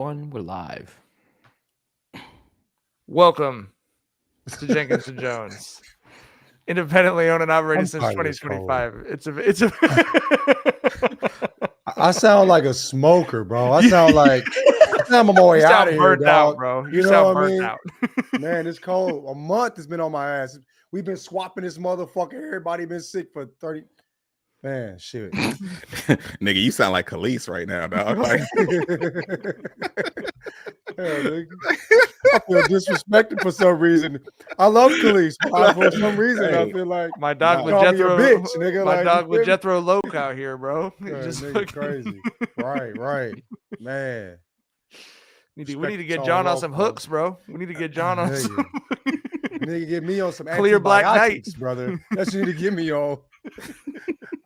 We're live. Welcome to Jenkins and Jones, independently owned and operated since 2025. It's a. I sound like a smoker, bro. I sound like I'm on my way out of here, dog. Bro. You know what I mean? Man, it's cold. A month has been on my ass. We've been swapping this motherfucker. Everybody been sick for 30. Man, shit. Nigga, you sound like Khalees right now, dog. Like... I feel disrespected for some reason. I love Khalees. For some reason, I feel like my dog with Jethro, bitch, nigga. My like, dog with Jethro Loke out here, bro. Just nigga crazy. Right, man. We need to get John on some hooks, bro. We need to get John on some. You need to get me on some Clear Black Night, brother. That's what you need to get me on.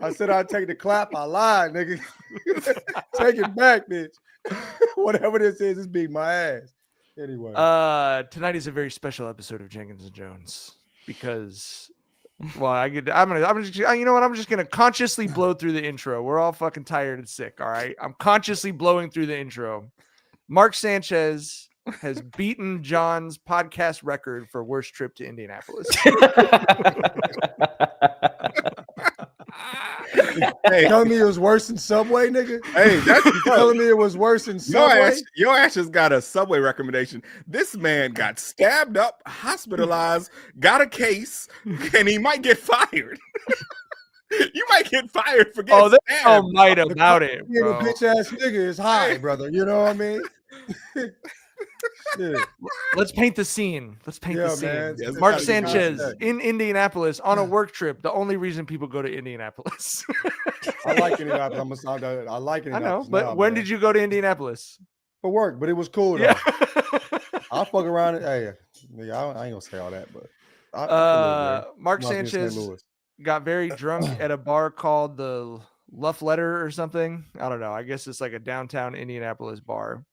I said I'd take the clap. I lied, nigga. Take it back, bitch. Whatever this is, it's beat my ass. Anyway. Tonight is a very special episode of Jenkins and Jones because, well, I'm just, you know what? I'm just gonna consciously blow through the intro. We're all fucking tired and sick. All right, I'm consciously blowing through the intro. Mark Sanchez has beaten John's podcast record for worst trip to Indianapolis. Hey, telling me it was worse than Subway, nigga? Hey, that's telling me it was worse than Subway? Your ass just got a Subway recommendation. This man got stabbed up, hospitalized, got a case, and he might get fired. You might get fired for getting stabbed. There's no might about it, bro. The bitch ass nigga is high, brother. You know what I mean? Let's paint the scene. Man. Yes, Mark Sanchez in Indianapolis on a work trip. The only reason people go to Indianapolis. I like Indianapolis. I like Indianapolis. I know, but when did you go to Indianapolis? For work, but it was cool though. Yeah. I'll fuck around. Hey, I ain't gonna say all that, but Mark Sanchez got very drunk at a bar called the Luff Letter or something. I don't know. I guess it's like a downtown Indianapolis bar.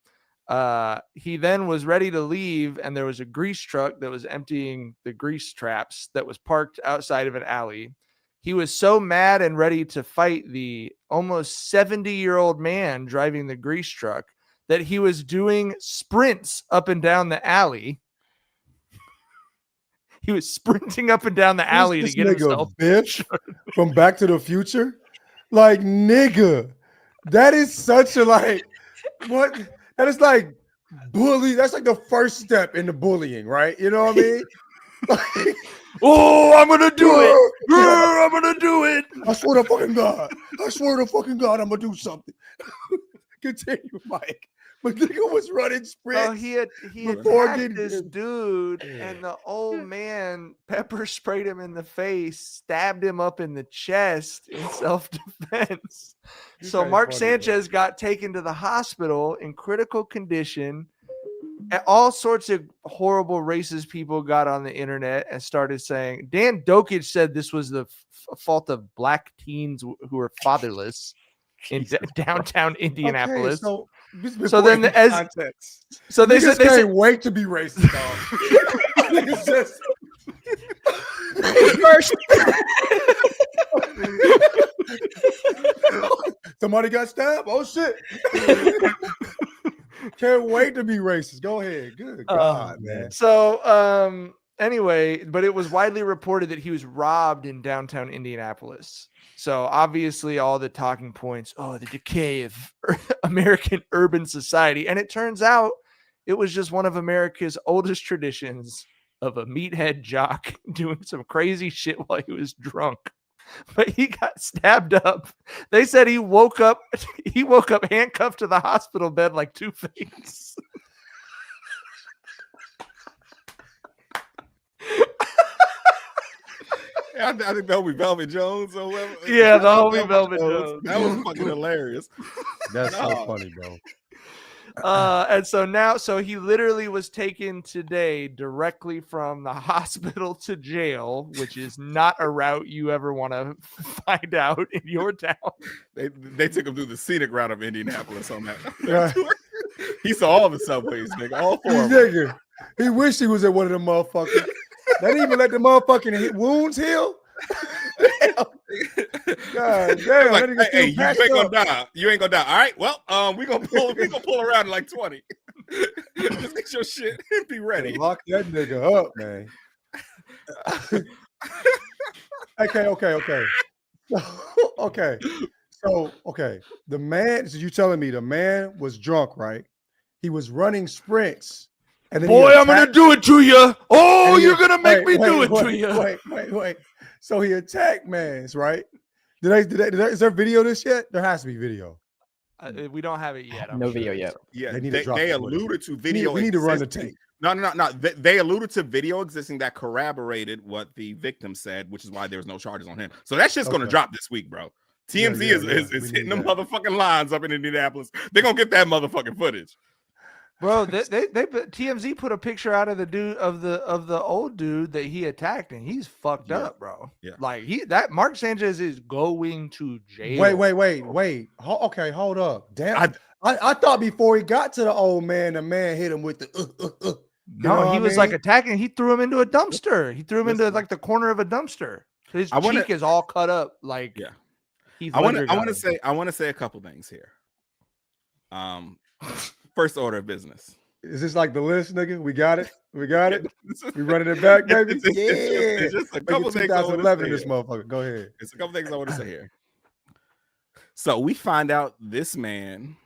He then was ready to leave, and there was a grease truck that was emptying the grease traps that was parked outside of an alley. He was so mad and ready to fight the almost 70-year-old man driving the grease truck that he was doing sprints up and down the alley. He was sprinting up and down the alley to get himself. Bitch from Back to the Future. Like, nigga, that is such a like, what? That is like bully. That's like the first step in the bullying, right? You know what I mean? Like, oh, I'm gonna do it. I'm gonna do it. I swear to fucking God. I'm gonna do something. Continue, Mike. But nigga was running sprints. Oh, he attacked this dude, and the old man pepper sprayed him in the face, stabbed him up in the chest in self-defense. So Mark Sanchez got taken to the hospital in critical condition. And all sorts of horrible racist people got on the internet and started saying, Dan Dookie said this was the fault of black teens who are fatherless in downtown Indianapolis. Okay, so then they said they can't wait to be racist, dog. Somebody got stabbed. Oh shit. Can't wait to be racist. Go ahead. Good God, man. So anyway, but it was widely reported that he was robbed in downtown Indianapolis. So obviously all the talking points, the decay of American urban society. And it turns out it was just one of America's oldest traditions of a meathead jock doing some crazy shit while he was drunk. But he got stabbed up. They said he woke up handcuffed to the hospital bed like Two-Face. I think the homie Velvet Jones or whatever. Yeah, the homie Velvet Jones. That was fucking hilarious. That's so funny, bro. And so he literally was taken today directly from the hospital to jail, which is not a route you ever want to find out in your town. They took him through the scenic route of Indianapolis on that. Yeah. He saw all the subways, nigga, all four of them. He wished he was at one of them motherfuckers. They didn't even let the motherfucking wounds heal. God damn, Like, that nigga hey, still you ain't gonna passed up. die. You ain't gonna die. All right. Well, we gonna pull around in like 20. Just get your shit and be ready. Lock that nigga up, man. Okay. Okay. The man, so you telling me the man was drunk, right? He was running sprints. And then boy, I'm gonna do it to you. Oh, you're gonna make me do it to you. Wait. So he attacked mans, right? Is there video of this yet? There has to be video. We don't have it yet. No video yet. Yeah, They alluded to video. We need to run the tape. No. They alluded to video existing that corroborated what the victim said, which is why there's no charges on him. So that shit's gonna drop this week, bro. TMZ is hitting them motherfucking lines up in Indianapolis. They're gonna get that motherfucking footage. Bro, TMZ put a picture out of the dude of the old dude that he attacked, and he's fucked up, bro. Yeah, like that Mark Sanchez is going to jail. Wait. Okay, hold up. Damn, I thought before he got to the old man, the man hit him with the. No, he was like attacking. He threw him into a dumpster. He threw him into like the corner of a dumpster. His cheek is all cut up. Like I want to say a couple things here. First order of business. Is this like the list, nigga? We got it. We running it back, baby. It's just a couple things. 2011 in this motherfucker. Go ahead. It's a couple things I want to say here. So we find out this man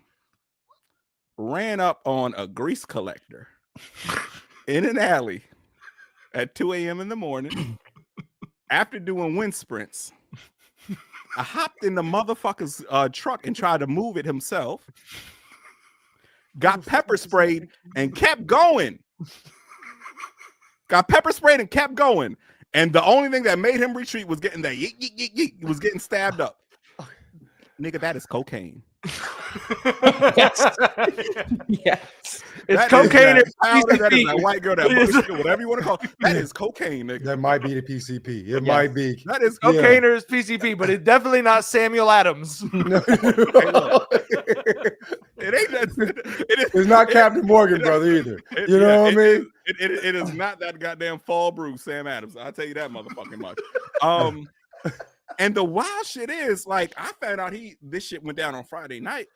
ran up on a grease collector in an alley at 2 a.m. in the morning after doing wind sprints. I hopped in the motherfucker's truck and tried to move it himself. Got pepper sprayed and kept going. And the only thing that made him retreat was getting that yeet, yeet, yeet, yeet. He was getting stabbed up. Nigga, that is cocaine. Yes. It's cocaine. That is a white girl, that bullshit, whatever you want to call it. That is cocaine, nigga. That might be the PCP. It might be. That is cocaine or is PCP, but it's definitely not Samuel Adams. It ain't that. It's not Captain Morgan, brother, either. You know what I mean? It is not that goddamn fall brew Sam Adams. I'll tell you that motherfucking much. And the wild shit is, like, I found out this shit went down on Friday night.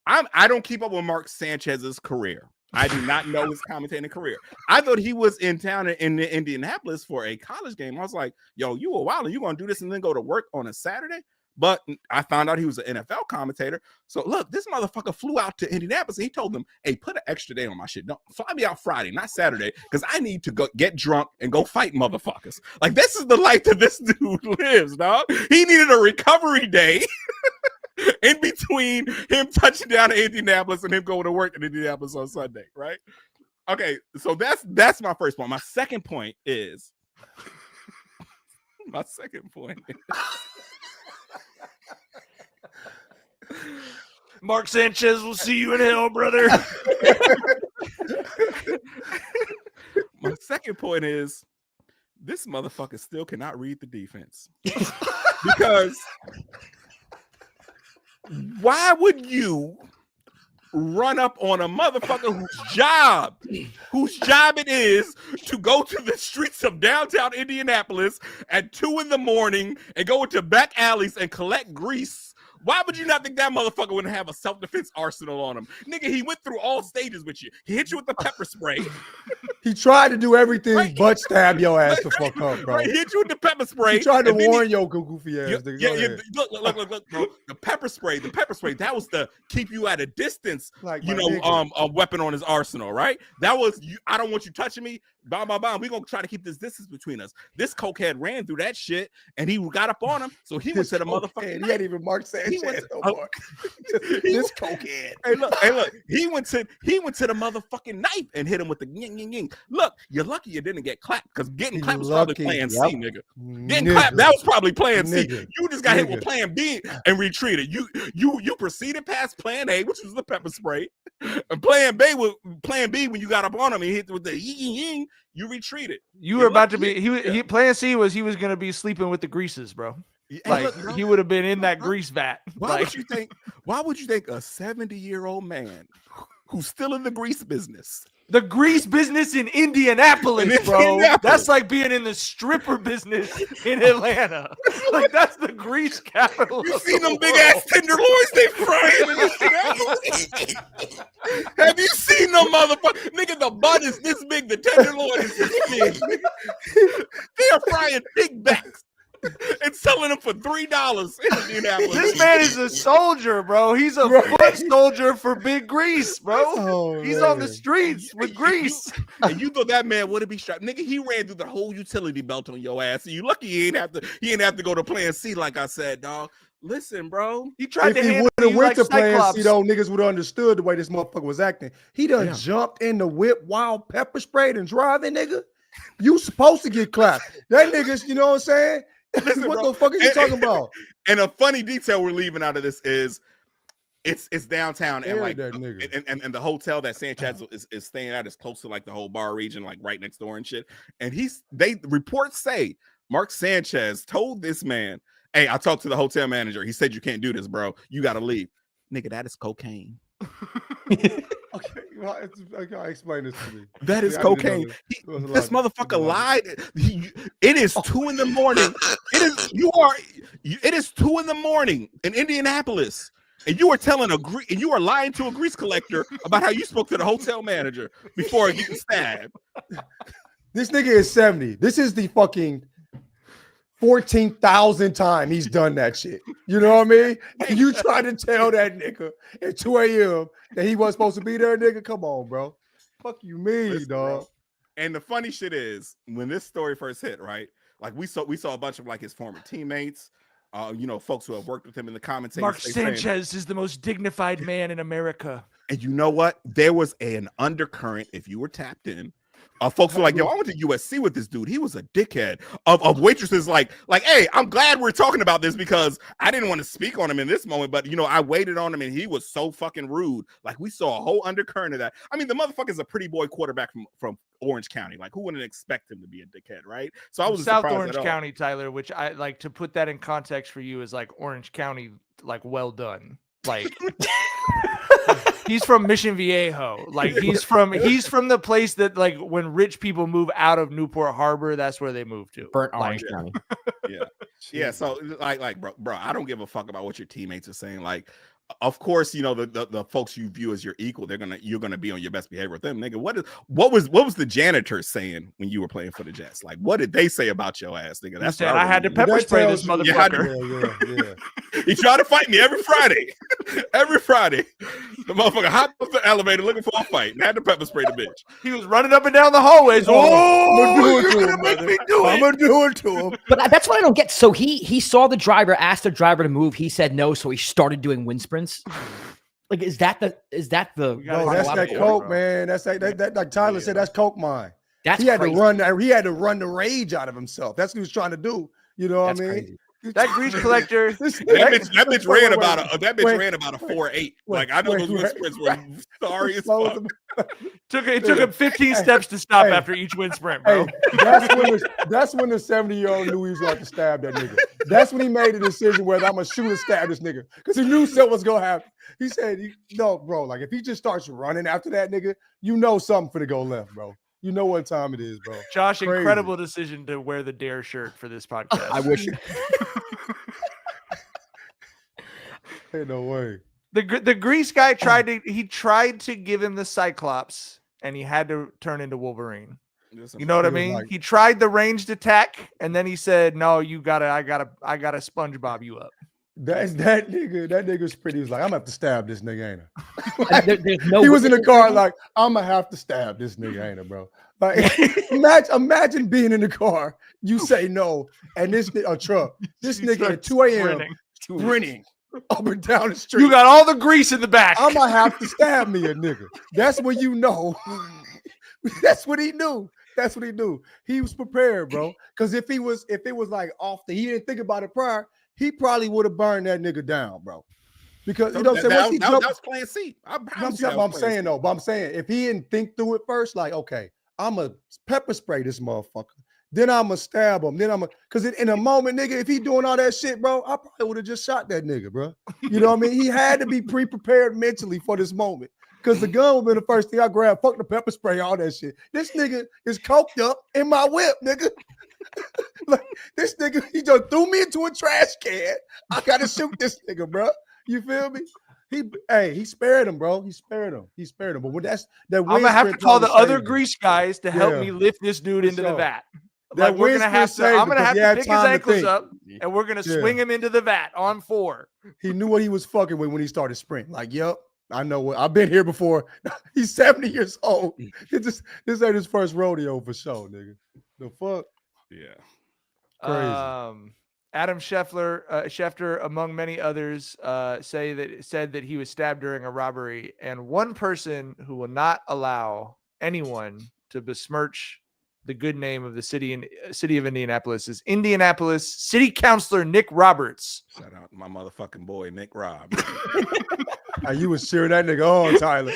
I don't keep up with Mark Sanchez's career. I do not know his commentating career. I thought he was in town in Indianapolis for a college game. I was like, yo, you a wild, you gonna do this and then go to work on a Saturday? But I found out he was an NFL commentator. So look, this motherfucker flew out to Indianapolis and he told them, hey, put an extra day on my shit. Don't fly me out Friday, not Saturday, because I need to go get drunk and go fight motherfuckers. Like, this is the life that this dude lives, dog. He needed a recovery day in between him touching down to Indianapolis and him going to work in Indianapolis on Sunday, right? Okay, so that's my first point. My second point is Mark Sanchez will see you in hell, brother. My second point is this motherfucker still cannot read the defense. Because why would you run up on a motherfucker whose job it is to go to the streets of downtown Indianapolis at 2 a.m. and go into back alleys and collect grease? Why would you not think that motherfucker wouldn't have a self-defense arsenal on him? Nigga, he went through all stages with you. He hit you with the pepper spray. He tried to do everything but stab your ass the fuck up, bro. Right, he hit you with the pepper spray. He tried to warn your goofy ass. Yeah. Look, bro. The pepper spray, that was the keep you at a distance, like, a weapon on his arsenal, right? That was, I don't want you touching me. We're going to try to keep this distance between us. This cokehead ran through that shit, and he got up on him, so he went to the motherfucker. He ain't even Mark Sanchez no more. This cokehead. Hey, look. He went to the motherfucking knife and hit him with the ying, ying, ying. Look, you're lucky you didn't get clapped, because getting clapped was probably plan C, nigga. Getting clapped, that was probably plan C. You just got hit with plan B and retreated. You proceeded past plan A, which was the pepper spray. And plan B, when you got up on him and hit with the ying, ying, you retreated. You were about to be plan C was he was gonna be sleeping with the greases, bro. Like, he would have been in that grease vat. Why would you think a 70-year-old man who's still in the grease business. The grease business in Indianapolis, bro. That's like being in the stripper business in Atlanta. Like, that's the grease capital. You seen them big ass tenderloins they frying in this shit? Have you seen them motherfuckers? Nigga, the bun is this big, the tenderloin is this big. They are frying big backs and selling them for $3 in Indianapolis. This man is a soldier, bro. He's a foot soldier for big grease, bro. Oh, He's man. on the streets with grease. And you thought that man wouldn't be strapped. Nigga, he ran through the whole utility belt on your ass. So you lucky he ain't have to go to plan C, like I said, dog. Listen, bro. He tried If to he handle would have you went like to plan Cyclops. C, though, niggas would have understood the way this motherfucker was acting. He done jumped in the whip while pepper sprayed and driving, nigga. You supposed to get clapped. That nigga's, you know what I'm saying? Listen, what bro. the fuck are you talking about? And a funny detail we're leaving out of this is it's downtown and like that nigga. and the hotel that Sanchez is staying at is close to like the whole bar region, like right next door and shit. And they reports say Mark Sanchez told this man, "Hey, I talked to the hotel manager. He said you can't do this, bro. You got to leave." Nigga, that is cocaine. Okay, well, explain this to me. That is cocaine. This motherfucker lied. It is 2 in the morning. It is 2 in the morning in Indianapolis, and you are lying to a grease collector about how you spoke to the hotel manager before getting stabbed. This nigga is 70. This is the fucking 14,000 time he's done that shit. You know what I mean? And you try to tell that nigga at 2 a.m. that he wasn't supposed to be there, nigga? Come on, bro. Fuck you mean, Listen, dog. bro. And the funny shit is, when this story first hit, right? Like we saw a bunch of like his former teammates, folks who have worked with him in the commentating. Mark Sanchez is the most dignified man in America. And you know what? There was an undercurrent, if you were tapped in. Folks were like, yo, I went to USC with this dude. He was a dickhead. Of waitresses like, hey, I'm glad we're talking about this because I didn't want to speak on him in this moment, but I waited on him and he was so fucking rude. Like we saw a whole undercurrent of that. I mean, the motherfucker's a pretty boy quarterback from Orange County. Like who wouldn't expect him to be a dickhead, right? So I was South Orange County, Tyler, which I like to put that in context for you is like Orange County, like well done. Like he's from Mission Viejo. Like he's from the place that like when rich people move out of Newport Harbor, that's where they move to. Burnt Orange County. Yeah. So like, bro, I don't give a fuck about what your teammates are saying. Like, of course, the folks you view as your equal, you're gonna be on your best behavior with them, nigga. What was the janitor saying when you were playing for the Jets? Like, what did they say about your ass, nigga? That's what I had to pepper spray this motherfucker. Yeah. He tried to fight me every Friday. Every Friday, the motherfucker hopped up the elevator looking for a fight and had to pepper spray the bitch. He was running up and down the hallways. I'm gonna do it to him. But that's what I don't get. So he saw the driver, asked the driver to move. He said no, so he started doing wind sprints. Like, is that the? No, that's that coke, man. That's that like Tyler said. That's coke mine. That's he had crazy. to run. He had to run the rage out of himself. That's what he was trying to do. You know what I mean? Crazy. That grease collector. That bitch ran about a 4.8. Like I know those wind sprints were sorry as fuck. It took him 15 steps to stop after each wind sprint, bro. That's when the 70-year-old knew he was going to stab that nigga. That's when he made the decision whether I'm gonna shoot or stab this nigga because he knew something was gonna happen. He said, "No, bro. Like if he just starts running after that nigga, you know something finna go left, bro. You know what time it is, bro." Josh, Crazy. incredible decision to wear the Dare shirt for this podcast. I wish. Ain't no way. The grease guy tried to give him the Cyclops, and he had to turn into Wolverine. You know what I mean? He tried the ranged attack, and then he said, "No, I gotta SpongeBob you up." That nigga. That nigga's pretty. He was like, "I'm gonna have to stab this nigga, ain't I?" There's no he was in the car like, "I'm gonna have to stab this nigga, ain't I, bro?" Like, imagine being in the car. You say no, and this truck. This nigga at 2 a.m. sprinting up and down the street. You got all the grease in the back. I'm gonna have to stab me a nigga. That's when you know. That's what he knew. That's what he knew. He was prepared, bro. Because if it was like he didn't think about it prior, he probably would have burned that nigga down, bro. Because you know what I'm saying? That was plan C. I'm saying if he didn't think through it first, like, okay, I'm gonna pepper spray this motherfucker. Then I'm gonna stab him. Then because in a moment, nigga, if he doing all that shit, bro, I probably would have just shot that nigga, bro. You know what I mean? He had to be pre-prepared mentally for this moment. because the gun would have been the first thing I grabbed. Fuck the pepper spray, all that shit. This nigga is coked up in my whip, nigga. Like this nigga, he just threw me into a trash can. I gotta shoot this nigga, bro. You feel me? He spared him, bro. He spared him. But when that I'm gonna have to call the other grease guys to help me lift this dude into the vat. Like we're gonna have to. I'm gonna have to pick his ankles up, and we're gonna swing him into the vat on 4. He knew what he was fucking with when he started sprinting. Like, yep, I know what I've been here before. He's 70 years old. This ain't his first rodeo for sure, nigga. The fuck? Yeah. Crazy. Adam Schefter, among many others, said that he was stabbed during a robbery, and one person who will not allow anyone to besmirch the good name of the city of Indianapolis is Indianapolis City Councilor Nick Roberts. Shout out to my motherfucking boy Nick Rob. You was cheering that nigga on, Tyler.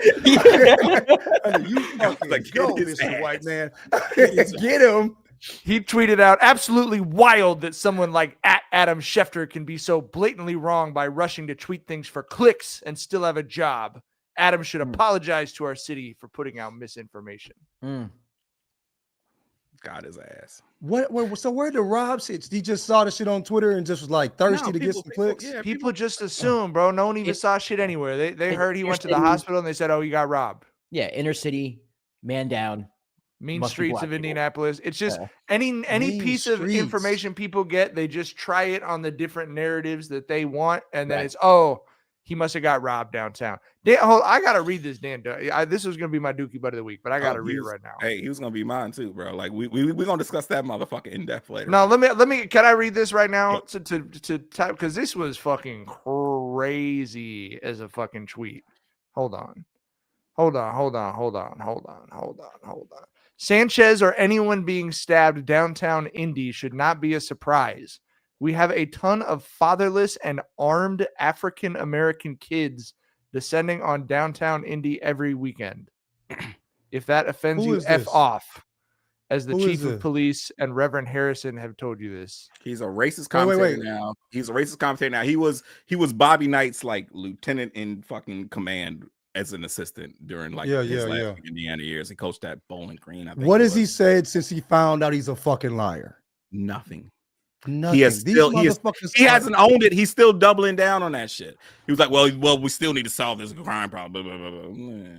You fucking like, go, his Mr. ass. White Man. Get him. He tweeted out, absolutely wild that someone like Adam Schefter can be so blatantly wrong by rushing to tweet things for clicks and still have a job. Adam should apologize to our city for putting out misinformation. Got his ass. So where the Rob sits? He just saw the shit on Twitter and just was like thirsty to get some clicks. Yeah, people just assume, bro. No one even saw shit anywhere. They heard he went to the hospital and they said, oh, he got robbed. Yeah, inner city, man down. Mean streets of Indianapolis. It's just any piece of information people get, they just try it on the different narratives that they want, and then it's he must have got robbed downtown. I gotta read this, Dan. This was gonna be my Dookie Butt of the week, but I gotta read it right now. Hey, he was gonna be mine too, bro. Like we gonna discuss that motherfucker in depth later. No, let me. Can I read this right now to type, because this was fucking crazy as a fucking tweet. Hold on. Sanchez or anyone being stabbed downtown Indy should not be a surprise. We have a ton of fatherless and armed African American kids descending on downtown Indy every weekend. If that offends you, F off. As the chief of police and Reverend Harrison have told you this. He's a racist commentator now. He's a racist commentator now. He was Bobby Knight's like lieutenant in fucking command as an assistant during like his last Indiana years. He coached at Bowling Green. I think what has he said since he found out he's a fucking liar? Nothing. Nothing. He hasn't owned it. He's still doubling down on that shit. He was like, well, we still need to solve this crime problem. Blah, blah, blah, blah.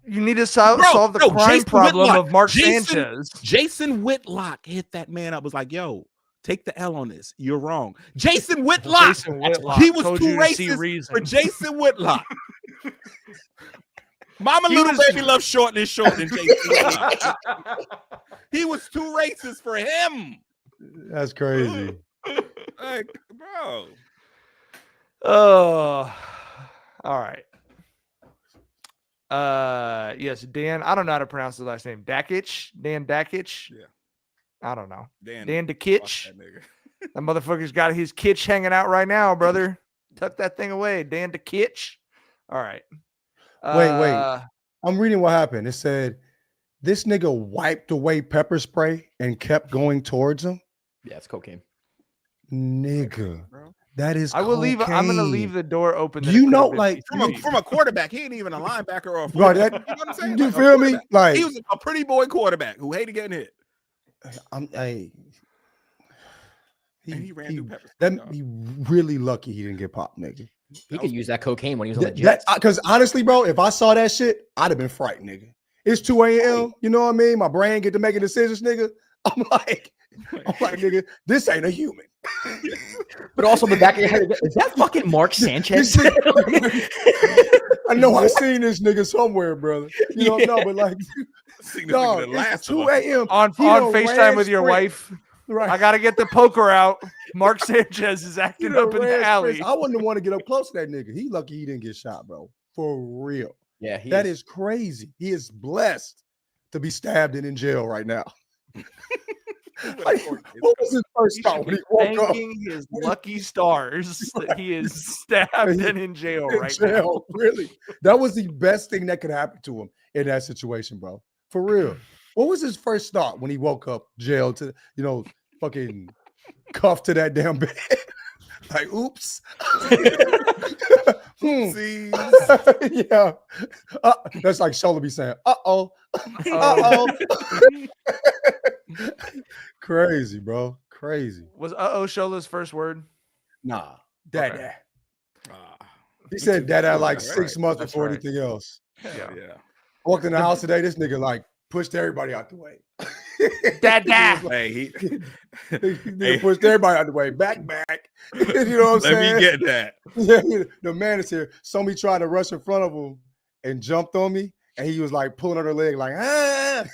You need to solve the crime problem of Mark Sanchez. Jason Whitlock hit that man up. Was like, yo, take the L on this. You're wrong. Jason Whitlock. He was too racist for Jason Whitlock. Mama Little Baby loves short and Jason Whitlock. He was too racist for him. That's crazy. Like, bro. Oh, all right. Yes, Dan. I don't know how to pronounce the last name. Dakich. Dan Dakich. Yeah. I don't know. Dan Dakich. That motherfucker's got his kitch hanging out right now, brother. Tuck that thing away. Dan Dakich. All right. Wait. I'm reading what happened. It said this nigga wiped away pepper spray and kept going towards him. Yeah, it's cocaine. Nigga. That is I will leave. I'm gonna leave the door open. You know, like from a quarterback, he ain't even a linebacker or a right, that, you know what I'm saying? You like feel me? Like he was a pretty boy quarterback who hated getting hit. He ran through pepper spray. That be really lucky he didn't get popped, nigga. He could use that cocaine when he was on the Jets. Because honestly, bro, if I saw that shit, I'd have been frightened, nigga. It's 2 a.m. You know what I mean? My brain get to making decisions, nigga. I'm like, nigga, this ain't a human. But also the back of your head, is that fucking Mark Sanchez? I know I seen this nigga somewhere, brother. You don't know, but like, dog, it's 2 a.m. on FaceTime with your wife. Right. I gotta get the poker out. Mark Sanchez is acting up in the alley. I wouldn't want to get up close to that nigga. He lucky he didn't get shot, bro. For real. Yeah, that is crazy. He is blessed to be stabbed and in jail right now. Like, what was his first thought when he woke up? Thanking his lucky stars that he is stabbed and in jail now. Really, that was the best thing that could happen to him in that situation, bro. For real. What was his first thought when he woke up, jail to, fucking cuffed to that damn bed? Like, oops. Oopsies. Yeah. That's like Shola be saying, uh-oh. Crazy, bro. Crazy. Was Shola's first word? Nah. Dad. Okay. He said that at like That's 6 months That's before right. anything else. Yeah. Walked in the house today, this nigga like pushed everybody out the way. Dad. Hey, he Nigga pushed everybody out the way. Back. You know what I'm saying? Let me get that. Yeah, the man is here. Somebody tried to rush in front of him and jumped on me, and he was like pulling on her leg, like, I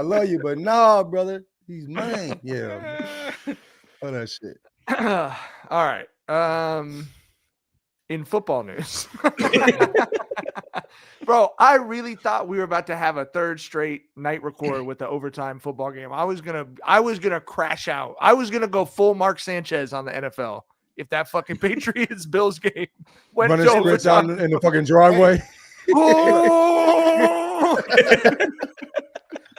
love you, but nah, brother, he's mine. Yeah, all that shit. All right. In football news, bro, I really thought we were about to have a third straight night record with the overtime football game. I was gonna crash out. I was gonna go full Mark Sanchez on the NFL if that fucking Patriots Bills game went Running to sprints out overtime. in the fucking driveway. Oh!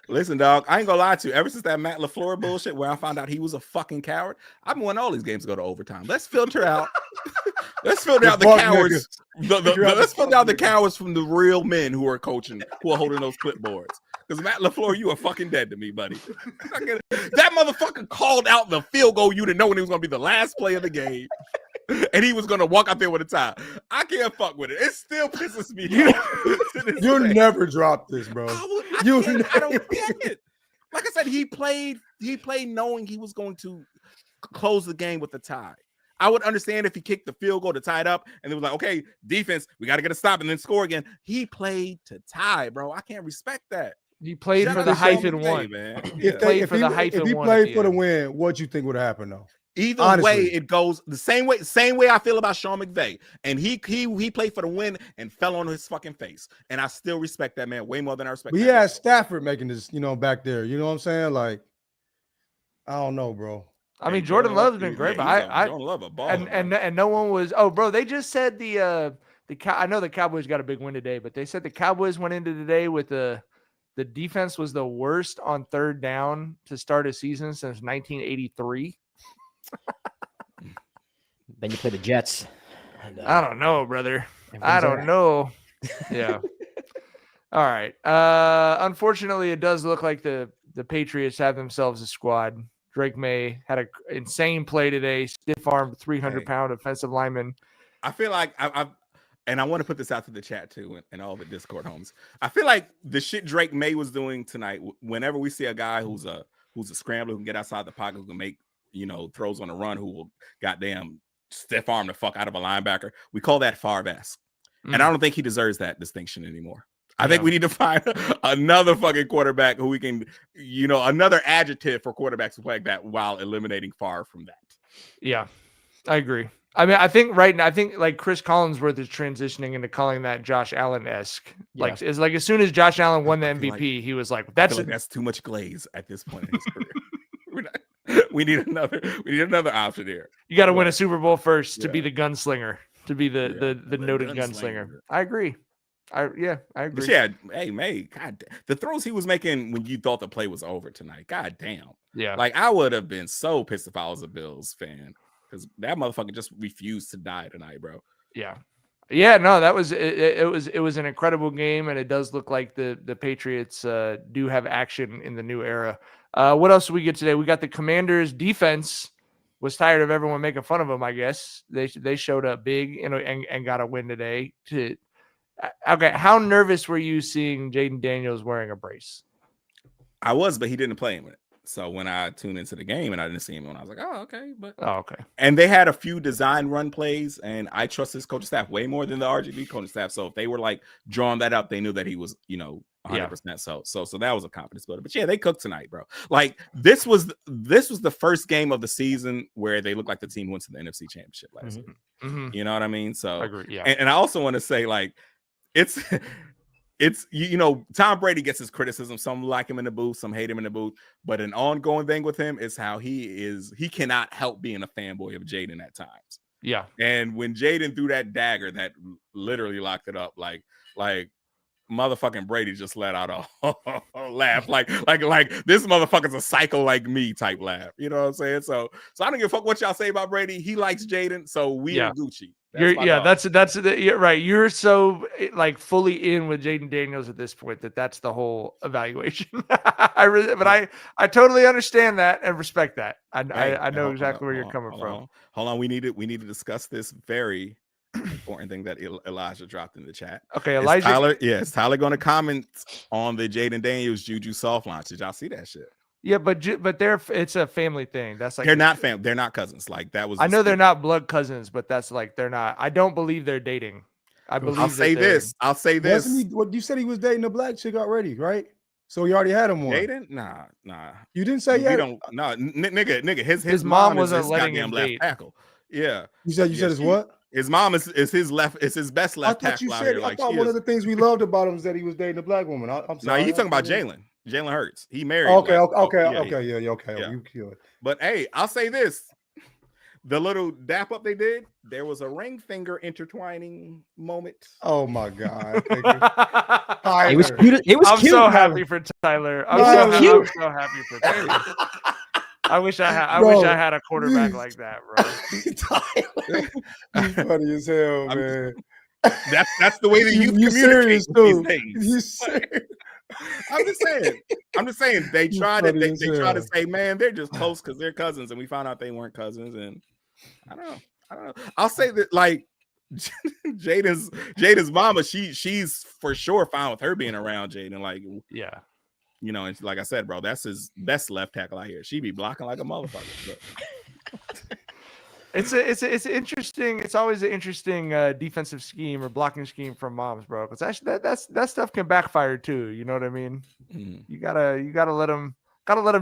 Listen, dog, I ain't gonna lie to you. Ever since that Matt LaFleur bullshit where I found out he was a fucking coward, I've been wanting all these games to go to overtime. Let's filter out. Let's filter out the cowards. Let's filter out the cowards from the real men who are coaching, who are holding those clipboards. Because Matt LaFleur, you are fucking dead to me, buddy. That motherfucker called out the field goal you didn't know when he was gonna be the last play of the game. And he was gonna walk out there with a tie. I can't fuk with it. It still pisses me off. You never drop this, bro. I don't get it. Like I said, he played knowing he was going to close the game with a tie. I would understand if he kicked the field goal to tie it up and it was like, okay, defense, we got to get a stop and then score again. He played to tie, bro. I can't respect that. He played for the hyphen one, man. If he played for the win, what'd you think would happen though? Either way, it goes the same way I feel about Sean McVay. And he played for the win and fell on his fucking face. And I still respect that man way more than I respect. But he had Stafford making this, back there. You know what I'm saying? Like, I don't know, bro. I mean, Jordan Love's been great, but I don't love a ball. And no one was. Oh, bro, they just said I know the Cowboys got a big win today, but they said the Cowboys went into today with the defense was the worst on third down to start a season since 1983. Then you play the Jets. And, I don't know, brother. I don't know. Yeah. All right. Unfortunately, it does look like the Patriots have themselves a squad. Drake May had an insane play today, stiff-armed 300-pound offensive lineman. I feel like and I want to put this out to the chat too and all the Discord homes. I feel like the shit Drake May was doing tonight, whenever we see a guy who's a scrambler who can get outside the pocket, who can make, throws on the run, who will goddamn stiff arm the fuck out of a linebacker, we call that Favre-esque. And I don't think he deserves that distinction anymore. I think we need to find another fucking quarterback who we can, another adjective for quarterbacks who play like that while eliminating Favre from that. Yeah, I agree. I mean, I think right now, like Chris Collinsworth is transitioning into calling that Josh Allen-esque. Yeah. Like, it's like as soon as Josh Allen won the MVP, he was like, that's too much glaze at this point in his career. We need another option here. You got to win a Super Bowl first to be the gunslinger, to be the noted gunslinger. I agree. I agree. But yeah, hey, May, God, the throws he was making when you thought the play was over tonight, god damn. Yeah. Like, I would have been so pissed if I was a Bills fan, because that motherfucker just refused to die tonight, bro. Yeah. Yeah, no, that was it was an incredible game, and it does look like the Patriots do have action in the new era. What else did we get today? We got the Commanders' defense was tired of everyone making fun of them, I guess. They showed up big and got a win today. Okay, how nervous were you seeing Jayden Daniels wearing a brace? I was, but he didn't play in it. So when I tuned into the game and I didn't see him, and I was like, oh, okay. Okay. And they had a few design run plays, and I trust his coaching staff way more than the RGB coaching staff. So if they were like drawing that up, they knew that he was, 100%. So that was a confidence builder. But yeah, they cooked tonight, bro. Like this was the first game of the season where they looked like the team who went to the NFC Championship last year. Mm-hmm. You know what I mean? So I agree. Yeah. And I also want to say, like, it's Tom Brady gets his criticism. Some like him in the booth, some hate him in the booth. But an ongoing thing with him is how he cannot help being a fanboy of Jayden at times. Yeah. And when Jayden threw that dagger that literally locked it up, like motherfucking Brady just let out a laugh, like this motherfucker's a psycho like me type laugh. You know what I'm saying? So I don't give a fuck what y'all say about Brady. He likes Jayden, so we are Gucci. That's you're right. You're so like fully in with Jayden Daniels at this point that's the whole evaluation. I totally understand that and respect that. I know exactly where you're coming from. Hold on, we need to discuss this very important thing that Elijah dropped in the chat. Okay, Elijah. Is Tyler going to comment on the Jayden Daniels Juju soft launch? Did y'all see that shit? Yeah, but it's a family thing. That's like they're not family. They're not cousins. Like that was. I know they're not blood cousins, but that's like they're not. I don't believe they're dating. I'll say this. What you said he was dating a black chick already, right? So he already had him one. Jayden? Nah. You didn't say yet. Nigga. His mom wasn't letting him left date. tackle. Yeah. You said his what? His mom is his left. It's his best left tackle out here. I thought one of the things we loved about him is that he was dating a black woman. I'm sorry. No, he's talking about Jalen. Jalen Hurts. He married. Okay. Yeah. You killed it. But hey, I'll say this: the little dap up they did, there was a ring finger intertwining moment. Oh my god! It was cute. It was I'm cute. So happy for Tyler. I'm so happy for Tyler. I wish I had a quarterback like that, bro. You funny as hell, man. That's the way that you communicate these things. You serious? I'm just saying they tried it. They tried to say, man, they're just close because they're cousins, and we found out they weren't cousins. And I don't know. I'll say that like Jayden's mama, she's for sure fine with her being around Jayden. Like, yeah. You know, and like I said, bro, that's his best left tackle out here. She be blocking like a motherfucker. It's interesting. It's always an interesting defensive scheme or blocking scheme from moms, bro. Because actually, that stuff can backfire too. You know what I mean? Mm-hmm. You gotta let them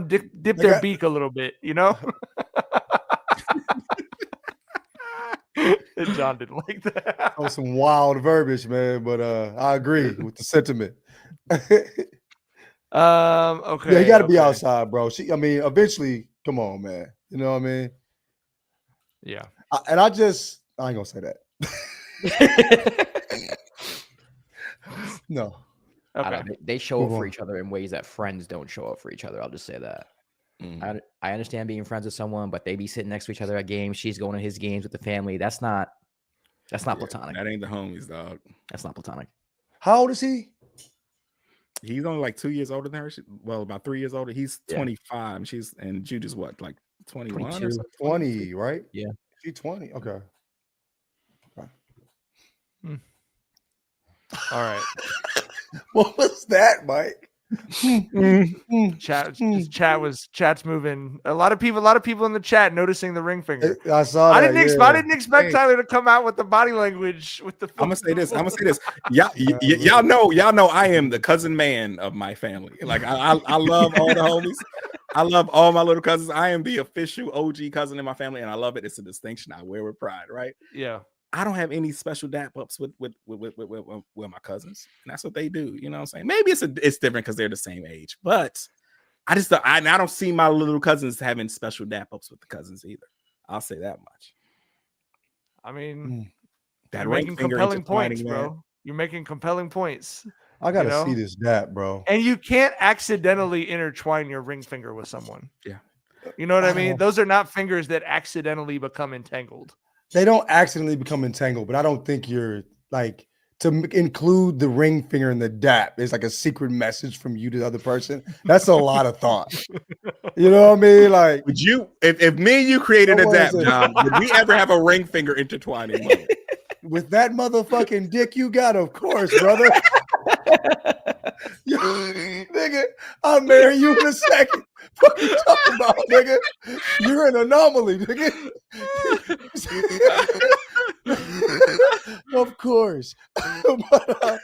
dip their beak a little bit. You know. John didn't like that. That was some wild verbiage, man. But I agree with the sentiment. Okay. Yeah, you got to be outside, bro. Eventually, come on, man. You know what I mean? Yeah. I ain't gonna say that. No. Okay. They show up for each other in ways that friends don't show up for each other. I'll just say that. Mm-hmm. I understand being friends with someone, but they be sitting next to each other at games. She's going to his games with the family. That's not platonic. That ain't the homies, dog. That's not platonic. How old is he? He's only like 2 years older than her. Well, about 3 years older. He's 25. And Juju's what, like 21 or something? 20, right? Yeah. She's 20. Okay. All right. What was that, Mike? Chat's moving. A lot of people in the chat noticing the ring finger. I saw that. I didn't expect Tyler to come out with the body language with the. I'm gonna say this. Y'all know I am the cousin man of my family. Like I love all the homies. I love all my little cousins. I am the official OG cousin in my family, and I love it. It's a distinction I wear with pride, right? Yeah. I don't have any special dap ups with my cousins, and that's what they do. You know what I'm saying? Maybe it's different because they're the same age, but I don't see my little cousins having special dap ups with the cousins either. I'll say that much. I mean, that you're making compelling points, bro. You're making compelling points. I gotta see this dap, bro. And you can't accidentally intertwine your ring finger with someone. Yeah, you know what I mean? Those are not fingers that accidentally become entangled. They don't accidentally become entangled, but I don't think you're like to include the ring finger in the dap is like a secret message from you to the other person. That's a lot of thought. You know what I mean? Like, would you, if me and you created a dap, John, would we ever have a ring finger intertwining moment? With that motherfucking dick you got, of course, brother. Nigga, I'll marry you in a second. What are you talking about, nigga? You're an anomaly, nigga. Of course. But,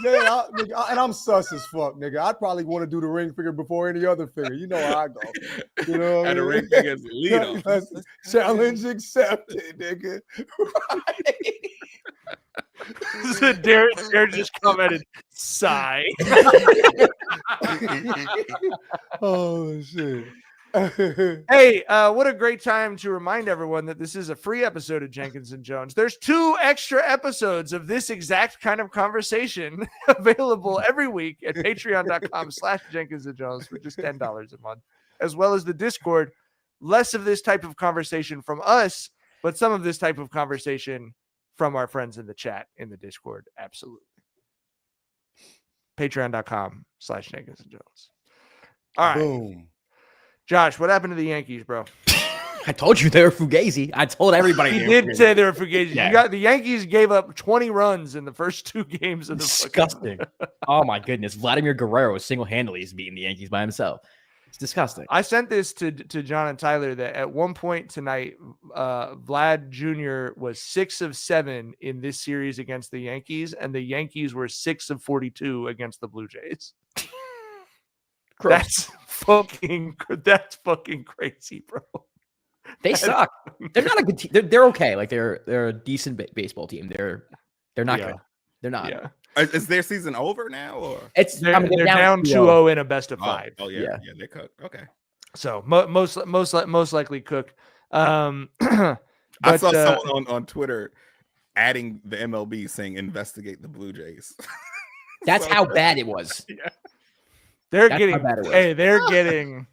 and I'm sus as fuck, nigga. I'd probably want to do the ring finger before any other finger. You know how I go. You know what I mean? The ring finger is lead off. Challenge accepted, nigga. Right. Derek just commented, sigh. Oh shit. Hey, what a great time to remind everyone that this is a free episode of Jenkins and Jones. There's 2 extra episodes of this exact kind of conversation available every week at patreon.com/Jenkins and Jones for just $10 a month, as well as the Discord. Less of this type of conversation from us, but some of this type of conversation from our friends in the chat in the Discord. Absolutely. Patreon.com/Jenkins and Jones. All right. Boom. Josh, what happened to the Yankees, bro? I told you they were fugazi. I told everybody. He did say they were fugazi. Yeah. You got the Yankees gave up 20 runs in the first 2 games of the disgusting. Oh my goodness, Vladimir Guerrero single-handedly is beating the Yankees by himself. It's disgusting. I sent this to John and Tyler that at one point tonight, Vlad Jr. was 6 of 7 in this series against the Yankees, and the Yankees were 6 of 42 against the Blue Jays. That's fucking crazy, bro. They suck. They're not a good team. They're okay. Like they're a decent baseball team. They're not good. They're not. Yeah. Is their season over now, or They're down 2-0 in a best of 5. Oh yeah, they cook. Okay. So most likely cook. I saw someone on Twitter adding the MLB saying investigate the Blue Jays. That's how bad it was. Yeah. They're getting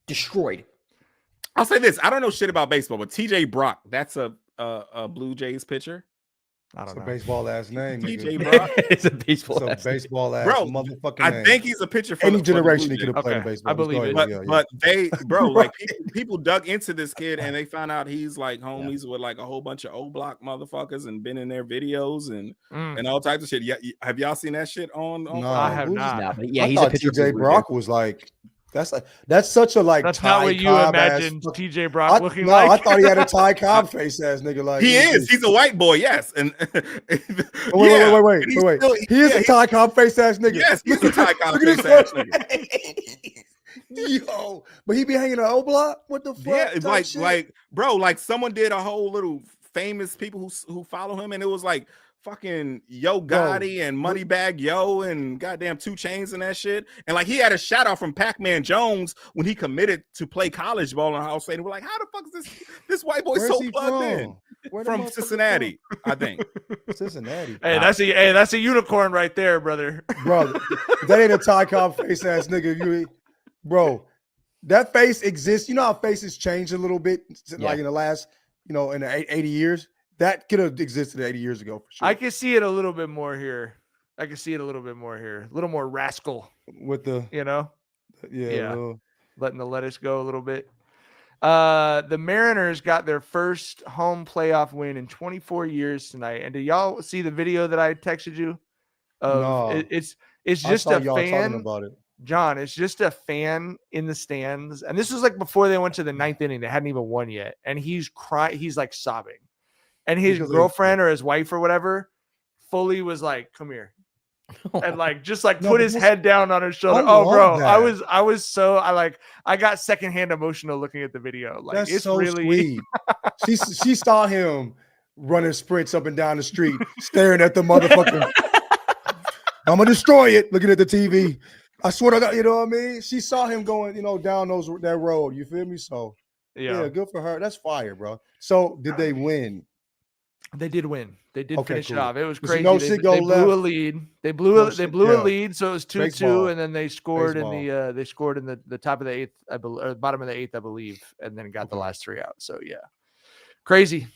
destroyed. I'll say this: I don't know shit about baseball, but TJ Brock, that's a Blue Jays pitcher. I don't know. A baseball ass name. TJ Brock. It's a baseball. It's a baseball ass motherfucking I name. think he's a pitcher for any the generation. Blue He could have Jays. played in baseball. I believe it. But they, bro, like people dug into this kid and they found out he's like homies with like a whole bunch of O Block motherfuckers and been in their videos and all types of shit. Yeah, have y'all seen that shit on? No, I have not. No, but yeah, I he's a thought pitcher. TJ Brock was like that's such a like. That's Ty not what you Cobb imagined ass- TJ Brock looking no, like. I thought he had a Ty Cobb face ass nigga. Like He is. He's a white boy. Yes. And wait. He is a Ty Cobb face ass nigga. Yes, he's a Ty Cobb Look at face his ass nigga. Yo, but he be hanging on O Block. What the fuck? Yeah, Type like bro, like someone did a whole little famous people who follow him, and it was like fucking Yo Gotti and Moneybag Yo and goddamn 2 Chainz and that shit. And like he had a shout out from Pac-Man Jones when he committed to play college ball in Ohio State. And we're like, how the fuck is this white boy Where's so he plugged in? From Cincinnati, I think. Cincinnati. Hey, that's a unicorn right there, brother. Bro, that ain't a Ty Cobb face ass nigga. Bro, that face exists. You know how faces change a little bit, like in the last, in the 80 years. That could have existed 80 years ago for sure. I can see it a little bit more here. A little more rascal With the letting the lettuce go a little bit. The Mariners got their first home playoff win in 24 years tonight. And did y'all see the video that I texted you? No. It's just a y'all fan. talking about it. John, it's just a fan in the stands. And this was like before they went to the 9th inning. They hadn't even won yet. And he's crying. He's like sobbing. And his girlfriend or his wife or whatever fully was like, come here. And like just like put his head down on his shoulder. Oh, bro. That. I got secondhand emotional looking at the video. Like That's it's so really sweet. she saw him running sprints up and down the street, staring at the motherfucking I'm gonna destroy it, looking at the TV. I swear to God, you know what I mean? She saw him going, down that road. You feel me? So yeah, good for her. That's fire, bro. So did they win? They did win. They did finish it off. It was crazy. They blew a lead. They blew a lead, so it was 2-2, and then they scored in the top of the 8th, I believe, or bottom of the 8th, I believe, and then got the last 3 out. So yeah, crazy.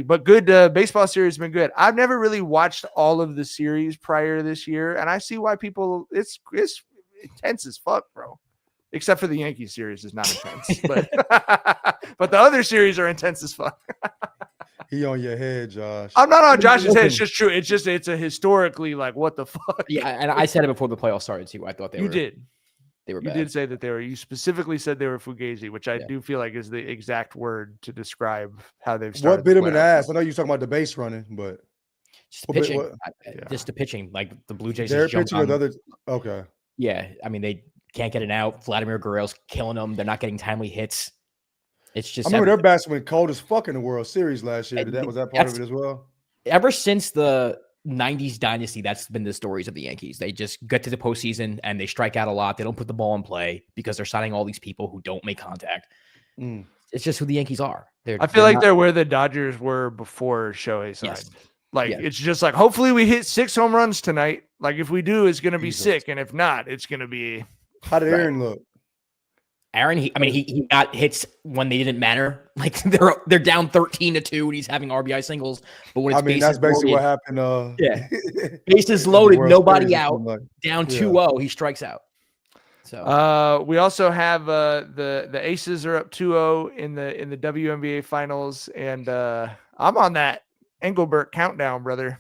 But good baseball series has been good. I've never really watched all of the series prior to this year, and I see why people. It's intense as fuck, bro. Except for the Yankees series is not intense, but but the other series are intense as fuck. He on your head, Josh. I'm not on Josh's head. It's just true. It's a historically like what the fuck. Yeah, and I said it before the playoffs started too. I thought they were bad. You did say that they were. You specifically said they were fugazi, which I do feel like is the exact word to describe how they've started. What bit him in the ass? I know you're talking about the base running, but just the pitching. Just the pitching. Like the Blue Jays. They're pitching with others. Okay. Yeah, I mean they can't get it out. Vladimir Guerrero's killing them. They're not getting timely hits. It's just. I remember their bats went cold as fuck in the World Series last year. Was that part of it as well? Ever since the 90s dynasty, that's been the stories of the Yankees. They just get to the postseason and they strike out a lot. They don't put the ball in play because they're signing all these people who don't make contact. It's just who the Yankees are. I feel like they're where the Dodgers were before Shohei signed. Yes. Like, it's just like, hopefully we hit 6 home runs tonight. Like, if we do, it's going to be sick. And if not, it's going to be. How did Aaron look? Aaron, he got hits when they didn't matter. Like they're down 13-2 and he's having RBI singles. But when it's that's basically what happened. Bases loaded, nobody out, down 2-0, he strikes out. So we also have the Aces are up 2-0 in the WNBA finals, and I'm on that Engelbert countdown, brother.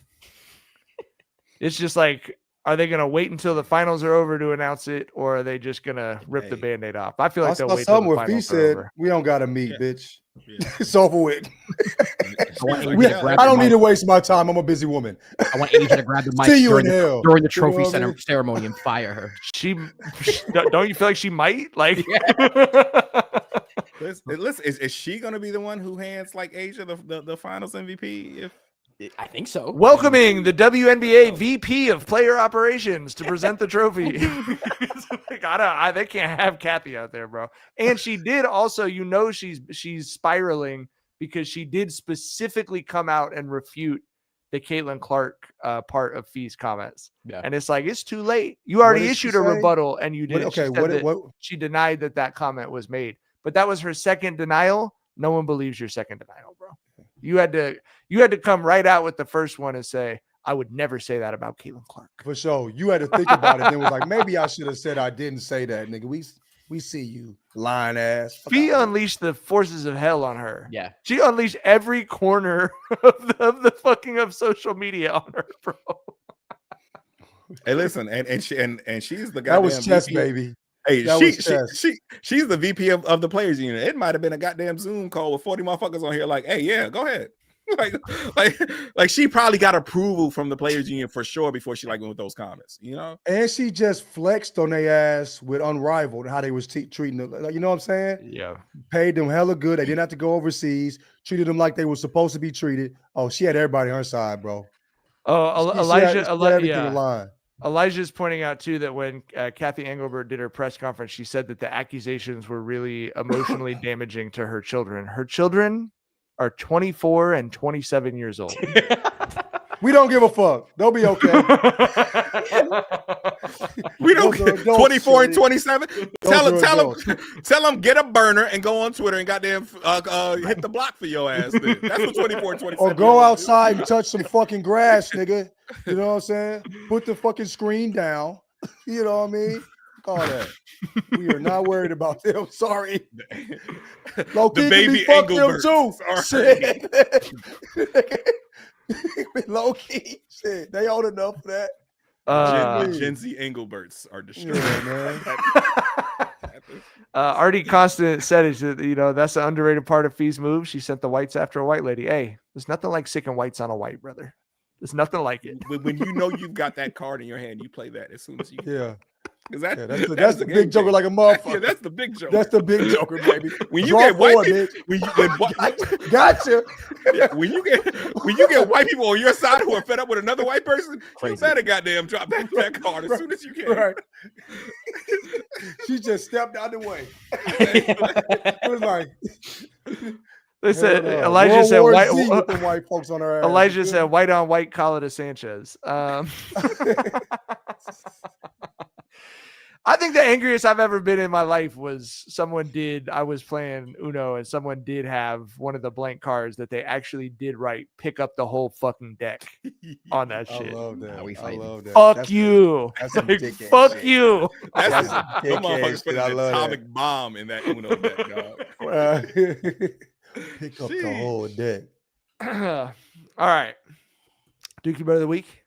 It's just like, are they going to wait until the finals are over to announce it, or are they just going to rip the Band-Aid off? I feel like they'll wait till the finals are over. We don't got to meet, bitch. Yeah. It's over with. I don't need to waste my time. I'm a busy woman. I want Asia to grab the mic during the trophy ceremony and fire her. Don't you feel like she might? Like, listen, is she going to be the one who hands like Asia the finals MVP? I think so. Welcoming the WNBA VP of Player Operations to present the trophy. They can't have Kathy out there, bro. And she did also, she's spiraling because she did specifically come out and refute the Caitlin Clark part of Fee's comments. Yeah. And it's like, it's too late. You already issued a rebuttal and you didn't. She denied that comment was made. But that was her second denial. No one believes your second denial, bro. You had to come right out with the first one and say, I would never say that about Caitlin Clark. For sure. You had to think about it. Then it was like, maybe I should have said I didn't say that, nigga. We see you, lying ass. Fee unleashed the forces of hell on her. Yeah. She unleashed every corner of the fucking of social media on her, bro. Hey, listen, and she's the guy. That was chess, baby. Hey, she's the VP of the players union. It might have been a goddamn Zoom call with 40 motherfuckers on here. Like, hey, yeah, go ahead. like she probably got approval from the players union for sure before she went with those comments, And she just flexed on their ass with Unrivaled how they was treating them. You know what I'm saying? Yeah. Paid them hella good. They didn't have to go overseas. Treated them like they were supposed to be treated. Oh, she had everybody on her side, bro. Oh, Elijah's pointing out too that when Kathy Engelbert did her press conference, she said that the accusations were really emotionally damaging to her children. Her children are 24 and 27 years old. We don't give a fuck. They'll be okay. We don't. 24 and 27. Tell them get a burner and go on Twitter and goddamn hit the block for your ass. Then. That's what 24 and 27. Or go outside and touch some fucking grass, nigga. You know what I'm saying? Put the fucking screen down. You know what I mean? All that. We are not worried about them. Sorry. Low-key, the baby fuck them too. Low key, shit. They old enough for that. Gen Z Engelberts are destroyed. Yeah, man. Artie Constant said it. That's the underrated part of Fee's move. She sent the whites after a white lady. Hey, there's nothing like sicking whites on a white, brother. There's nothing like it. When you've got that card in your hand, you play that as soon as you can. Yeah. That's the big joker like a motherfucker. Yeah, that's the big joker. That's the big joker, baby. When you get white people, gotcha. Yeah, when you get white people on your side who are fed up with another white person, you better goddamn drop that card as soon as you can. Right. She just stepped out the way. It was like they said Elijah said white folks on her ass. Elijah said white on white, call it a Sanchez. I think the angriest I've ever been in my life was I was playing Uno and someone did have one of the blank cards that they actually did write, pick up the whole fucking deck on that shit. I love that. I love that. Fuck you. Fuck you. That's some motherfuckers putting an atomic bomb in that Uno deck, dog. Pick up the whole deck. All right. Dookie Bet of the Week.